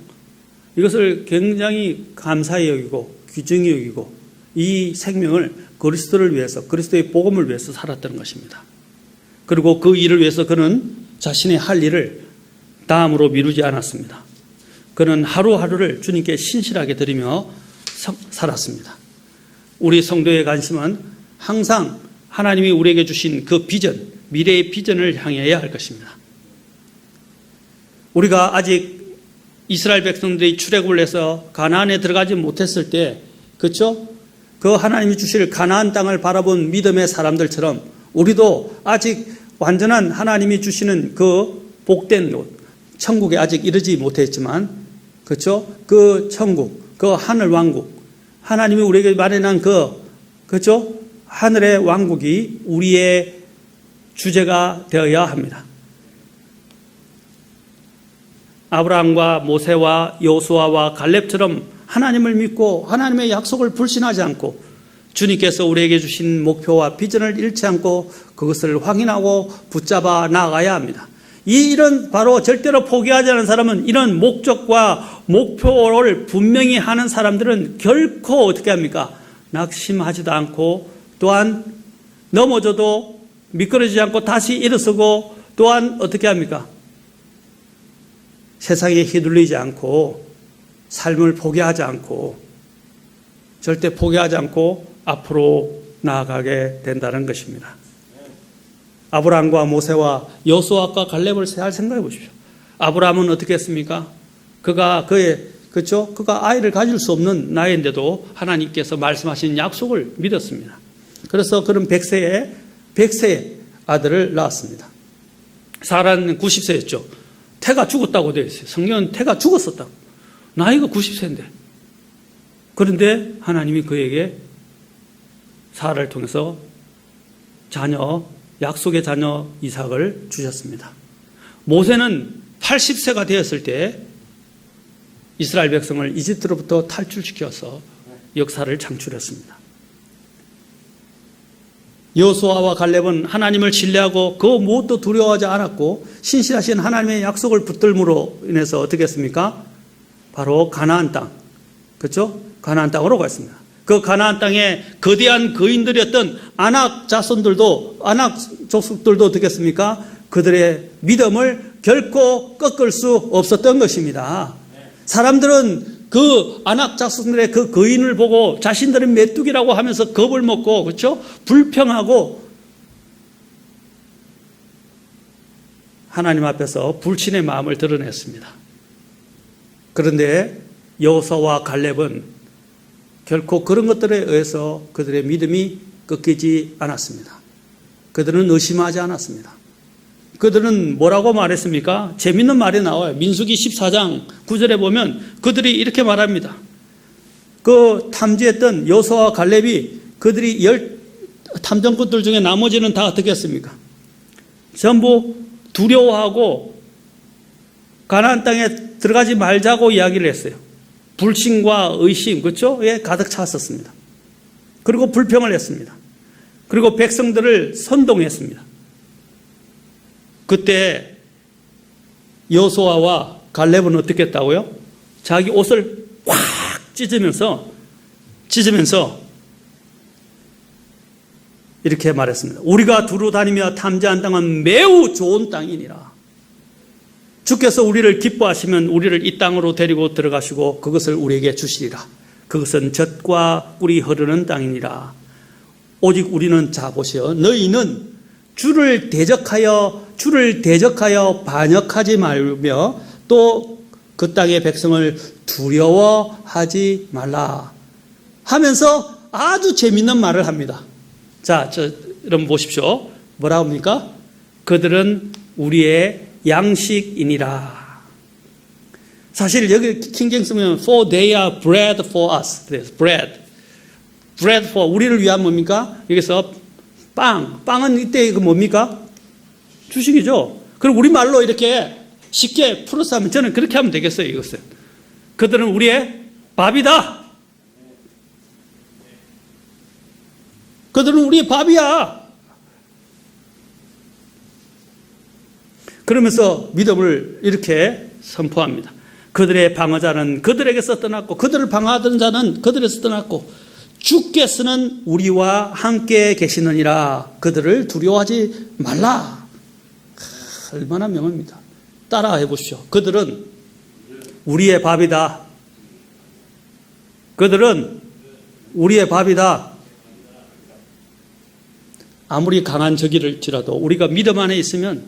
이것을 굉장히 감사히 여기고 귀중히 여기고 이 생명을 그리스도를 위해서, 그리스도의 복음을 위해서 살았던 것입니다. 그리고 그 일을 위해서 그는 자신의 할 일을 다음으로 미루지 않았습니다. 그는 하루하루를 주님께 신실하게 드리며 살았습니다. 우리 성도의 관심은 항상 하나님이 우리에게 주신 그 비전, 미래의 비전을 향해야 할 것입니다. 우리가 아직 이스라엘 백성들이 출애굽을 해서 가나안에 들어가지 못했을 때, 그렇죠? 그 하나님이 주실 가나안 땅을 바라본 믿음의 사람들처럼 우리도 아직 완전한 하나님이 주시는 그 복된 곳, 천국에 아직 이르지 못했지만, 그렇죠? 그 천국, 그 하늘 왕국, 하나님이 우리에게 마련한 그렇죠? 하늘의 왕국이 우리의 주제가 되어야 합니다. 아브라함과 모세와 여호수아와 갈렙처럼 하나님을 믿고 하나님의 약속을 불신하지 않고 주님께서 우리에게 주신 목표와 비전을 잃지 않고 그것을 확인하고 붙잡아 나아가야 합니다. 이런 바로 절대로 포기하지 않은 사람은, 이런 목적과 목표를 분명히 하는 사람들은 결코 어떻게 합니까? 낙심하지도 않고 또한 넘어져도 미끄러지지 않고 다시 일어서고 또한 어떻게 합니까? 세상에 휘둘리지 않고 삶을 포기하지 않고 절대 포기하지 않고 앞으로 나아가게 된다는 것입니다. 아브라함과 모세와 여호수아와 갈렙을 잘 생각해 보십시오. 아브라함은 어떻게 했습니까? 그가 아이를 가질 수 없는 나이인데도 하나님께서 말씀하신 약속을 믿었습니다. 그래서 그는 100세의 아들을 낳았습니다. 사라는 90세였죠. 태가 죽었다고 되어 있어요. 성경은 태가 죽었었다고. 나이가 90세인데. 그런데 하나님이 그에게 사라를 통해서 약속의 자녀 이삭을 주셨습니다. 모세는 80세가 되었을 때 이스라엘 백성을 이집트로부터 탈출시켜서 역사를 창출했습니다. 여호수아와 갈렙은 하나님을 신뢰하고 그 무엇도 두려워하지 않았고 신실하신 하나님의 약속을 붙들므로 인해서 어떻게 했습니까? 바로 가나안 땅, 그렇죠? 가나안 땅으로 갔습니다. 그 가나안 땅에 거대한 거인들이었던 아낙 자손들도, 아낙 족속들도 어떻겠습니까? 그들의 믿음을 결코 꺾을 수 없었던 것입니다. 사람들은 그 아낙 자손들의 그 거인을 보고 자신들은 메뚜기라고 하면서 겁을 먹고, 그렇죠? 불평하고 하나님 앞에서 불신의 마음을 드러냈습니다. 그런데 여호수아와 갈렙은 결코 그런 것들에 의해서 그들의 믿음이 꺾이지 않았습니다. 그들은 의심하지 않았습니다. 그들은 뭐라고 말했습니까? 재밌는 말이 나와요. 민수기 14장 9절에 보면 그들이 이렇게 말합니다. 그 탐지했던 여호수아와 갈렙이 그들이 탐정꾼들 중에 나머지는 다 어떻게 했습니까? 전부 두려워하고 가나안 땅에 들어가지 말자고 이야기를 했어요. 불신과 의심, 그렇죠? 예, 가득 찼었습니다. 그리고 불평을 했습니다. 그리고 백성들을 선동했습니다. 그때 여호수아와 갈렙은 어떻게 했다고요? 자기 옷을 꽉 찢으면서 이렇게 말했습니다. 우리가 두루 다니며 탐지한 땅은 매우 좋은 땅이니라. 주께서 우리를 기뻐하시면 우리를 이 땅으로 데리고 들어가시고 그것을 우리에게 주시리라. 그것은 젖과 꿀이 흐르는 땅이니라. 오직 우리는 보시오. 너희는 주를 대적하여 반역하지 말며 또 그 땅의 백성을 두려워하지 말라 하면서 아주 재밌는 말을 합니다. 자, 여러분 보십시오. 뭐라고 합니까? 그들은 우리의 양식이니라. 사실 여기 킹제임스 보면 for they are bread for us. bread for 우리를 위한 뭡니까? 여기서 빵은 이때 그 뭡니까? 주식이죠. 그럼 우리말로 이렇게 쉽게 풀어서 하면 저는 그렇게 하면 되겠어요. 이것은 그들은 우리의 밥이다. 그들은 우리의 밥이야. 그러면서 믿음을 이렇게 선포합니다. 그들의 방어자는 그들에게서 떠났고 그들을 방어하던 자는 그들에서 떠났고 주께서는 우리와 함께 계시느니라. 그들을 두려워하지 말라. 얼마나 명언입니다. 따라해 보십시오. 그들은 우리의 밥이다. 그들은 우리의 밥이다. 아무리 강한 적일지라도 우리가 믿음 안에 있으면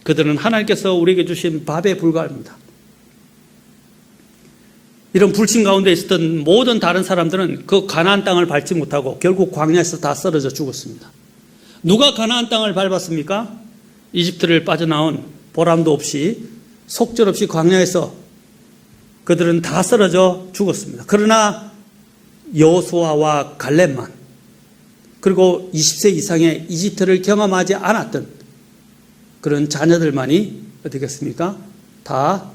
그들은 하나님께서 우리에게 주신 밥에 불과합니다. 이런 불신 가운데 있었던 모든 다른 사람들은 그 가나안 땅을 밟지 못하고 결국 광야에서 다 쓰러져 죽었습니다. 누가 가나안 땅을 밟았습니까? 이집트를 빠져나온 보람도 없이 속절없이 광야에서 그들은 다 쓰러져 죽었습니다. 그러나 여호수아와 갈렙만, 그리고 20세 이상의 이집트를 경험하지 않았던 그런 자녀들만이 어떻게 했습니까? 다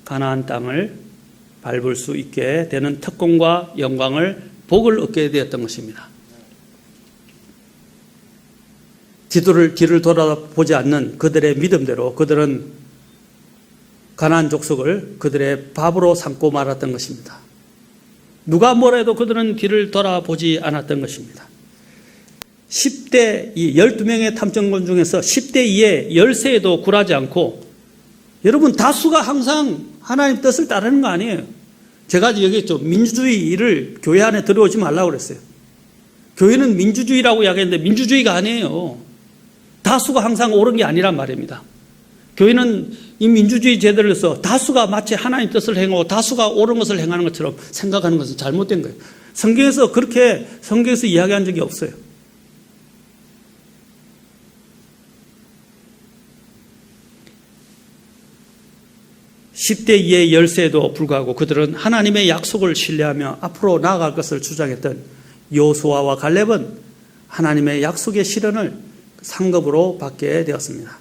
가나안 땅을 밟을 수 있게 되는 특권과 영광을, 복을 얻게 되었던 것입니다. 뒤를 돌아보지 않는 그들의 믿음대로 그들은 가나안 족속을 그들의 밥으로 삼고 말았던 것입니다. 누가 뭐라 해도 그들은 뒤를 돌아보지 않았던 것입니다. 10대, 이 12명의 탐정관 중에서 10대 2의 13에도 굴하지 않고, 여러분 다수가 항상 하나님 뜻을 따르는 거 아니에요. 제가 얘기했죠. 민주주의를 교회 안에 들어오지 말라고 그랬어요. 교회는 민주주의라고 이야기했는데 민주주의가 아니에요. 다수가 항상 옳은 게 아니란 말입니다. 교회는 이 민주주의 제도로서 다수가 마치 하나님 뜻을 행하고 다수가 옳은 것을 행하는 것처럼 생각하는 것은 잘못된 거예요. 성경에서 이야기한 적이 없어요. (10대 2의) 열세에도 불구하고 그들은 하나님의 약속을 신뢰하며 앞으로 나아갈 것을 주장했던 여호수아와 갈렙은 하나님의 약속의 실현을 상급으로 받게 되었습니다.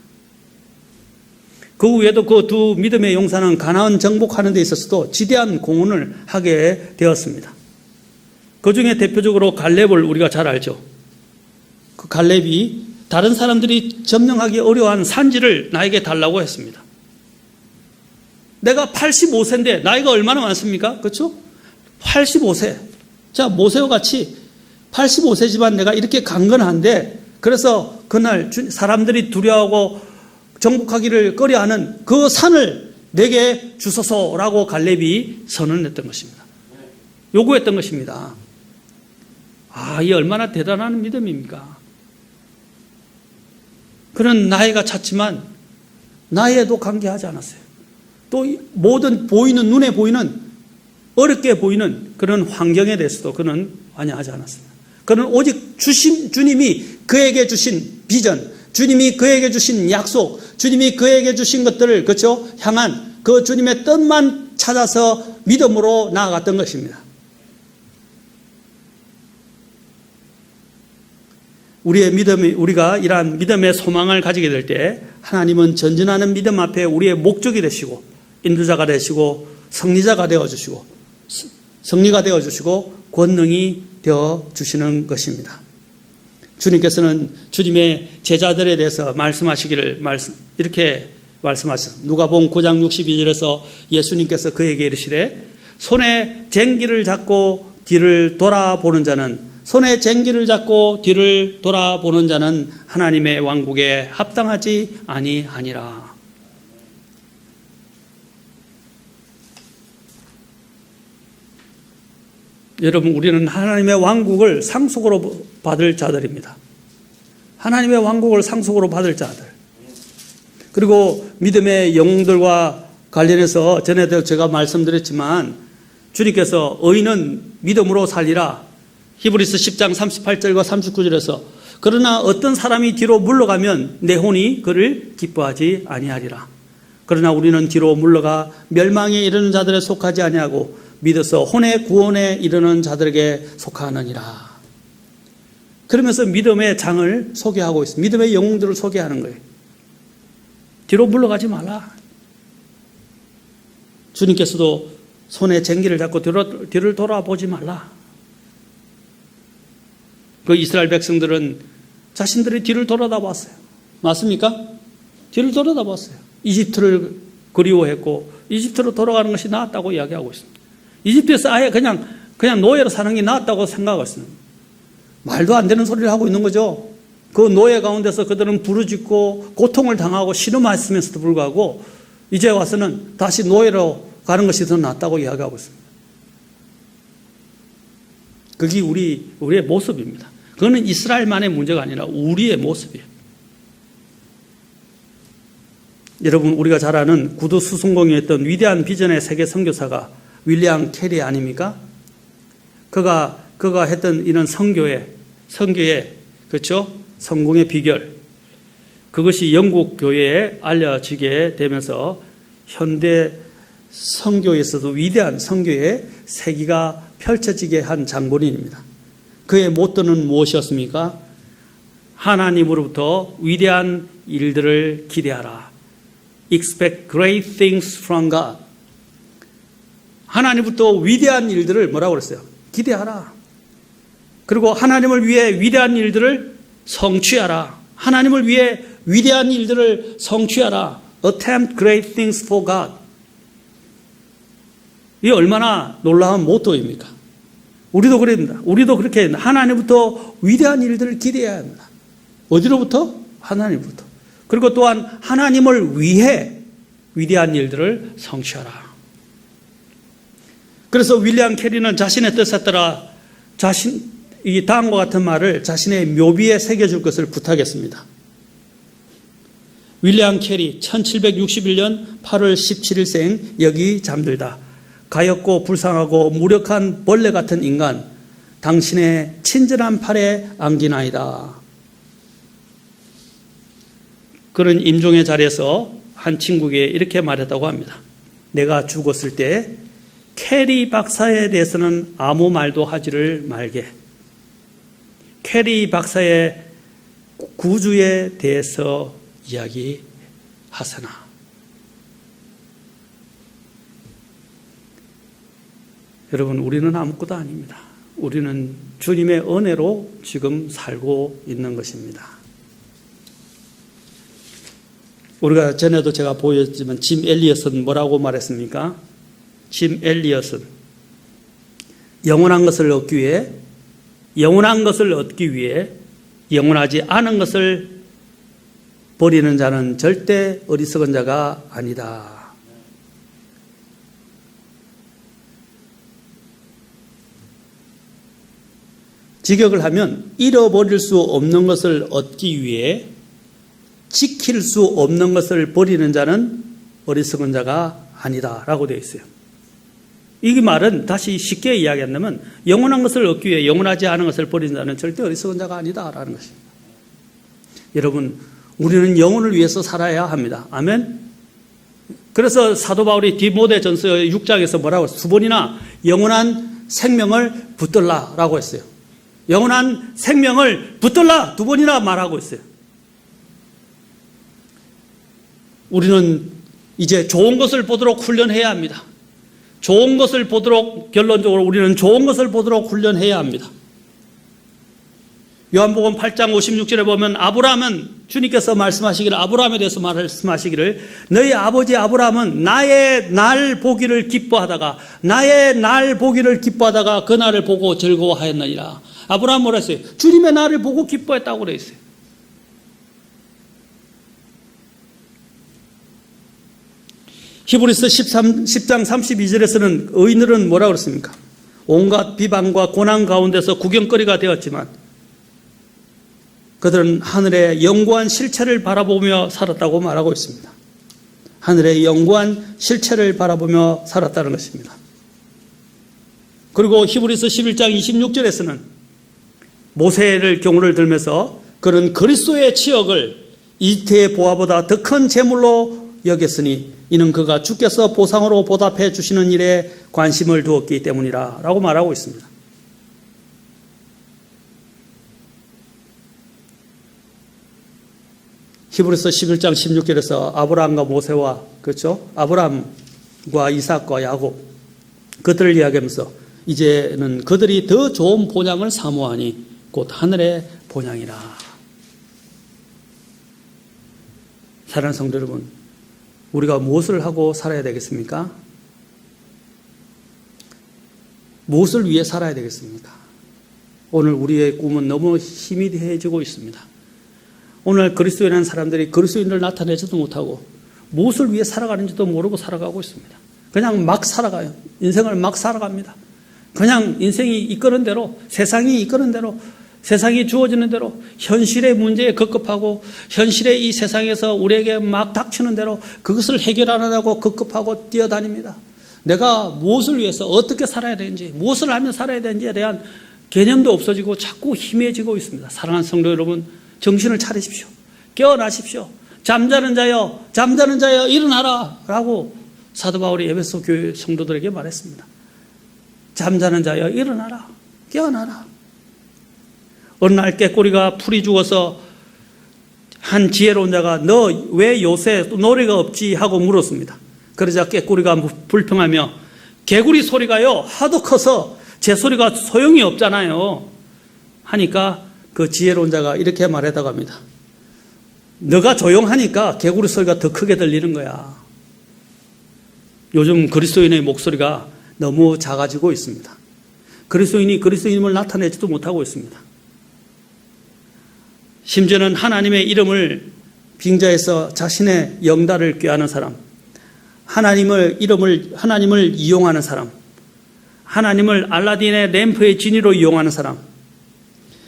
그 후에도 그 두 믿음의 용사는 가나안 정복하는 데 있어서도 지대한 공헌을 하게 되었습니다. 그 중에 대표적으로 갈렙을 우리가 잘 알죠. 그 갈렙이 다른 사람들이 점령하기 어려워하는 산지를 나에게 달라고 했습니다. 내가 85세인데 나이가 얼마나 많습니까? 그렇죠? 85세. 자, 모세와 같이 85세지만 내가 이렇게 강건한데, 그래서 그날 사람들이 두려워하고 정복하기를 꺼려하는 그 산을 내게 주소서라고 갈렙이 선언했던 것입니다. 요구했던 것입니다. 이 얼마나 대단한 믿음입니까? 그는 나이가 찼지만 나이에도 관계하지 않았어요. 또 모든 눈에 보이는 어렵게 보이는 그런 환경에 대해서도 그는 관여하지 않았습니다. 그는 오직 주님이 그에게 주신 비전, 주님이 그에게 주신 약속, 주님이 그에게 주신 것들을 향한 그 주님의 뜻만 찾아서 믿음으로 나아갔던 것입니다. 우리가 이러한 믿음의 소망을 가지게 될 때 하나님은 전진하는 믿음 앞에 우리의 목적이 되시고 인도자가 되시고 승리자가 되어주시고 승리가 되어주시고 권능이 되어주시는 것입니다. 주님께서는 주님의 제자들에 대해서 이렇게 말씀하셨습니다. 누가복음 9장 62절에서 예수님께서 그에게 이르시되 손에 쟁기를 잡고 뒤를 돌아보는 자는 하나님의 왕국에 합당하지 아니하니라. 여러분, 우리는 하나님의 왕국을 상속으로 받을 자들입니다. 하나님의 왕국을 상속으로 받을 자들. 그리고 믿음의 영웅들과 관련해서 전에도 제가 말씀드렸지만 주님께서 의인은 믿음으로 살리라. 히브리서 10장 38절과 39절에서 그러나 어떤 사람이 뒤로 물러가면 내 혼이 그를 기뻐하지 아니하리라. 그러나 우리는 뒤로 물러가 멸망에 이르는 자들에 속하지 아니하고 믿어서 혼의 구원에 이르는 자들에게 속하느니라. 그러면서 믿음의 장을 소개하고 있습니다. 믿음의 영웅들을 소개하는 거예요. 뒤로 물러가지 말라. 주님께서도 손에 쟁기를 잡고 뒤를 돌아보지 말라. 그 이스라엘 백성들은 자신들의 뒤를 돌아다봤어요. 맞습니까? 뒤를 돌아다봤어요. 이집트를 그리워했고 이집트로 돌아가는 것이 나았다고 이야기하고 있습니다. 이집트에서 아예 그냥 노예로 사는 게 나았다고 생각하고 있습니다. 말도 안 되는 소리를 하고 있는 거죠. 그 노예 가운데서 그들은 부르짖고 고통을 당하고 신음했으면서도 불구하고 이제 와서는 다시 노예로 가는 것이 더 낫다고 이야기하고 있습니다. 그게 우리의 모습입니다. 그거는 이스라엘만의 문제가 아니라 우리의 모습이에요. 여러분, 우리가 잘 아는 구두 수송공이었던 위대한 비전의 세계 선교사가 윌리엄 캐리 아닙니까? 그가 했던 이런 선교의 그렇죠? 성공의 비결, 그것이 영국 교회에 알려지게 되면서 현대 선교에서도 위대한 선교의 세기가 펼쳐지게 한 장본인입니다. 그의 모토는 무엇이었습니까? 하나님으로부터 위대한 일들을 기대하라. Expect great things from God. 하나님부터 위대한 일들을 뭐라고 그랬어요? 기대하라. 그리고 하나님을 위해 위대한 일들을 성취하라. 하나님을 위해 위대한 일들을 성취하라. Attempt great things for God. 이게 얼마나 놀라운 모토입니까? 우리도 그럽니다. 우리도 그렇게 하나님부터 위대한 일들을 기대해야 합니다. 어디로부터? 하나님부터. 그리고 또한 하나님을 위해 위대한 일들을 성취하라. 그래서 윌리엄 캐리는 자신의 뜻에 따라 이 다음과 같은 말을 자신의 묘비에 새겨줄 것을 부탁했습니다. 윌리엄 캐리 1761년 8월 17일생 여기 잠들다. 가엾고 불쌍하고 무력한 벌레 같은 인간, 당신의 친절한 팔에 안기나이다. 그런 임종의 자리에서 한 친구에게 이렇게 말했다고 합니다. 내가 죽었을 때 캐리 박사에 대해서는 아무 말도 하지를 말게. 캐리 박사의 구주에 대해서 이야기하사나. 여러분, 우리는 아무것도 아닙니다. 우리는 주님의 은혜로 지금 살고 있는 것입니다. 우리가 전에도 제가 보였지만 짐 엘리엇은 뭐라고 말했습니까? 짐 엘리엇은 영원한 것을 얻기 위해 영원하지 않은 것을 버리는 자는 절대 어리석은 자가 아니다. 직역을 하면 잃어버릴 수 없는 것을 얻기 위해 지킬 수 없는 것을 버리는 자는 어리석은 자가 아니다 라고 되어 있어요. 이 말은 다시 쉽게 이야기한다면 영원한 것을 얻기 위해 영원하지 않은 것을 버리는 자는 절대 어리석은 자가 아니다 라는 것입니다. 여러분, 우리는 영혼을 위해서 살아야 합니다. 아멘. 그래서 사도 바울이 디모데전서 6장에서 뭐라고 했어요? 2번이나 영원한 생명을 붙들라라고 했어요. 영원한 생명을 붙들라 2번이나 말하고 있어요. 우리는 이제 좋은 것을 보도록 훈련해야 합니다. 좋은 것을 보도록, 결론적으로 우리는 좋은 것을 보도록 훈련해야 합니다. 요한복음 8장 56절에 보면 아브라함은, 주님께서 말씀하시기를, 아브라함에 대해서 말씀하시기를, 너희 아버지 아브라함은 나의 날 보기를 기뻐하다가 그 날을 보고 즐거워하였느니라. 아브라함 뭐라 했어요? 주님의 날을 보고 기뻐했다고 그래 있어요. 히브리서 10장 32절에서는 의인들은 뭐라고 그랬습니까? 온갖 비방과 고난 가운데서 구경거리가 되었지만 그들은 하늘의 영구한 실체를 바라보며 살았다고 말하고 있습니다. 하늘의 영구한 실체를 바라보며 살았다는 것입니다. 그리고 히브리서 11장 26절에서는 모세를 경우를 들면서 그는 그리스도의 치역을 이태의 보화보다 더 큰 재물로 여겼으니 이는 그가 주께서 보상으로 보답해 주시는 일에 관심을 두었기 때문이라 라고 말하고 있습니다. 히브리서 11장 16절에서 아브라함과 모세와, 그렇죠? 아브라함과 이삭과 야곱, 그들을 이야기하면서 이제는 그들이 더 좋은 본향을 사모하니 곧 하늘의 본향이라. 사랑하는 성도 여러분, 우리가 무엇을 하고 살아야 되겠습니까? 무엇을 위해 살아야 되겠습니까? 오늘 우리의 꿈은 너무 희미해지고 있습니다. 오늘 그리스도인이라는 사람들이 그리스도인을 나타내지도 못하고 무엇을 위해 살아가는지도 모르고 살아가고 있습니다. 그냥 막 살아가요. 인생을 막 살아갑니다. 그냥 인생이 이끄는 대로, 세상이 이끄는 대로, 세상이 주어지는 대로, 현실의 문제에 급급하고 현실의 이 세상에서 우리에게 막 닥치는 대로 그것을 해결하려고 급급하고 뛰어다닙니다. 내가 무엇을 위해서 어떻게 살아야 되는지, 무엇을 하면 살아야 되는지에 대한 개념도 없어지고 자꾸 희미해지고 있습니다. 사랑하는 성도 여러분, 정신을 차리십시오. 깨어나십시오. 잠자는 자여 일어나라 라고 사도 바울이 에베소 교회 성도들에게 말했습니다. 잠자는 자여 일어나라, 깨어나라. 어느 날 깨꼬리가 풀이 죽어서 한 지혜로운 자가 너 왜 요새 노래가 없지 하고 물었습니다. 그러자 깨꼬리가 불평하며 개구리 소리가요 하도 커서 제 소리가 소용이 없잖아요 하니까 그 지혜로운 자가 이렇게 말했다고 합니다. 너가 조용하니까 개구리 소리가 더 크게 들리는 거야. 요즘 그리스도인의 목소리가 너무 작아지고 있습니다. 그리스도인이 그리스도인임을 나타내지도 못하고 있습니다. 심지어는 하나님의 이름을 빙자해서 자신의 영달을 꾀하는 사람, 하나님을 이용하는 사람, 하나님을 알라딘의 램프의 진위로 이용하는 사람,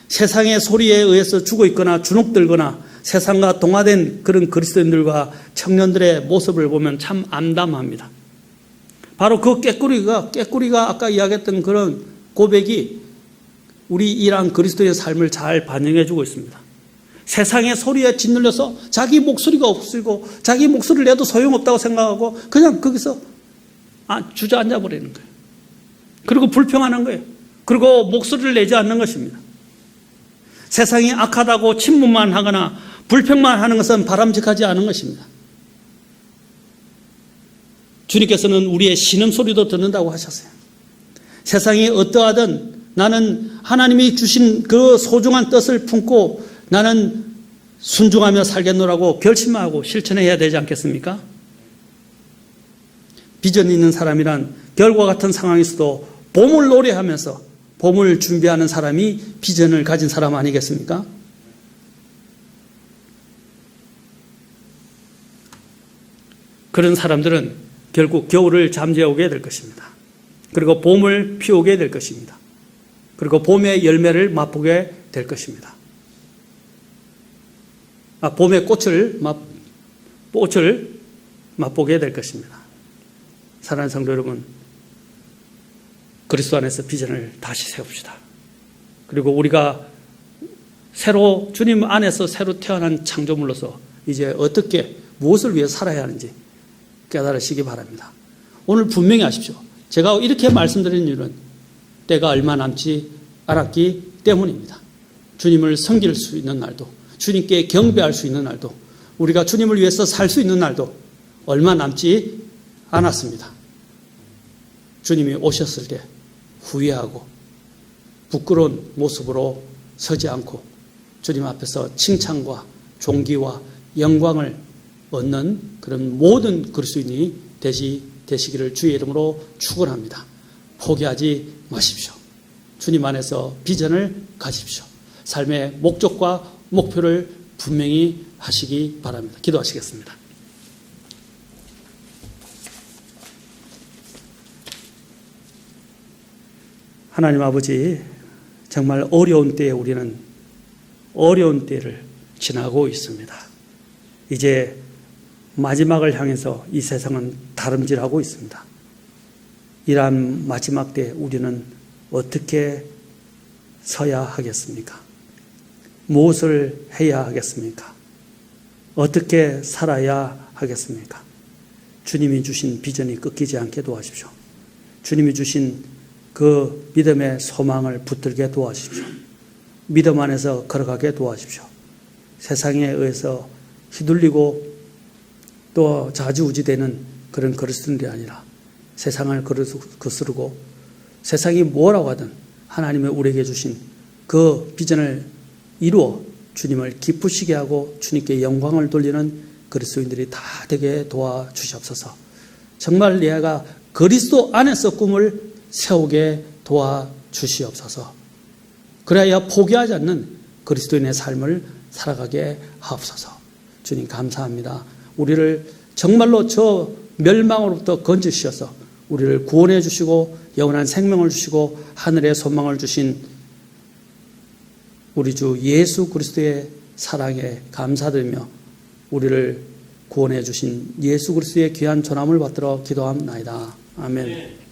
세상의 소리에 의해서 죽어 있거나 주눅들거나 세상과 동화된 그런 그리스도인들과 청년들의 모습을 보면 참 암담합니다. 바로 그 깨꼬리가 아까 이야기했던 그런 고백이 우리 이러한 그리스도의 삶을 잘 반영해 주고 있습니다. 세상의 소리에 짓눌려서 자기 목소리가 없으고 자기 목소리를 내도 소용없다고 생각하고 그냥 거기서 주저앉아 버리는 거예요. 그리고 불평하는 거예요. 그리고 목소리를 내지 않는 것입니다. 세상이 악하다고 침문만 하거나 불평만 하는 것은 바람직하지 않은 것입니다. 주님께서는 우리의 신음소리도 듣는다고 하셨어요. 세상이 어떠하든 나는 하나님이 주신 그 소중한 뜻을 품고 나는 순종하며 살겠노라고 결심하고 실천해야 되지 않겠습니까? 비전 있는 사람이란 결과 같은 상황에서도 봄을 노래하면서 봄을 준비하는 사람이 비전을 가진 사람 아니겠습니까? 그런 사람들은 결국 겨울을 잠재우게 될 것입니다. 그리고 봄을 피우게 될 것입니다. 그리고 봄의 열매를 맛보게 될 것입니다. 봄의 꽃을 맛보게 될 것입니다. 사랑하는 성도 여러분, 그리스도 안에서 비전을 다시 세웁시다. 그리고 우리가 주님 안에서 새로 태어난 창조물로서 이제 어떻게 무엇을 위해 살아야 하는지 깨달으시기 바랍니다. 오늘 분명히 아십시오. 제가 이렇게 말씀드리는 이유는 때가 얼마 남지 않았기 때문입니다. 주님을 섬길 수 있는 날도, 주님께 경배할 수 있는 날도, 우리가 주님을 위해서 살 수 있는 날도 얼마 남지 않았습니다. 주님이 오셨을 때 후회하고 부끄러운 모습으로 서지 않고 주님 앞에서 칭찬과 존귀와 영광을 얻는 그런 모든 그리스도인이 되시기를 주의 이름으로 축원합니다. 포기하지 마십시오. 주님 안에서 비전을 가지십시오. 삶의 목적과 목표를 분명히 하시기 바랍니다. 기도하시겠습니다. 하나님 아버지, 정말 어려운 때에 우리는 어려운 때를 지나고 있습니다. 이제 마지막을 향해서 이 세상은 다름질하고 있습니다. 이러한 마지막 때 우리는 어떻게 서야 하겠습니까? 무엇을 해야 하겠습니까? 어떻게 살아야 하겠습니까? 주님이 주신 비전이 끊기지 않게 도와주십시오. 주님이 주신 그 믿음의 소망을 붙들게 도와주십시오. 믿음 안에서 걸어가게 도와주십시오. 세상에 의해서 휘둘리고 또 좌지우지되는 그런 그리스도인이 아니라 세상을 거스르고 세상이 뭐라고 하든 하나님의 우리에게 주신 그 비전을 이루어 주님을 기쁘시게 하고 주님께 영광을 돌리는 그리스도인들이 다 되게 도와주시옵소서. 정말 내가 그리스도 안에서 꿈을 세우게 도와주시옵소서. 그래야 포기하지 않는 그리스도인의 삶을 살아가게 하옵소서. 주님 감사합니다. 우리를 정말로 저 멸망으로부터 건지셔서 우리를 구원해 주시고 영원한 생명을 주시고 하늘의 소망을 주신 우리 주 예수 그리스도의 사랑에 감사드리며 우리를 구원해 주신 예수 그리스도의 귀한 전함을 받들어 기도합나이다. 아멘.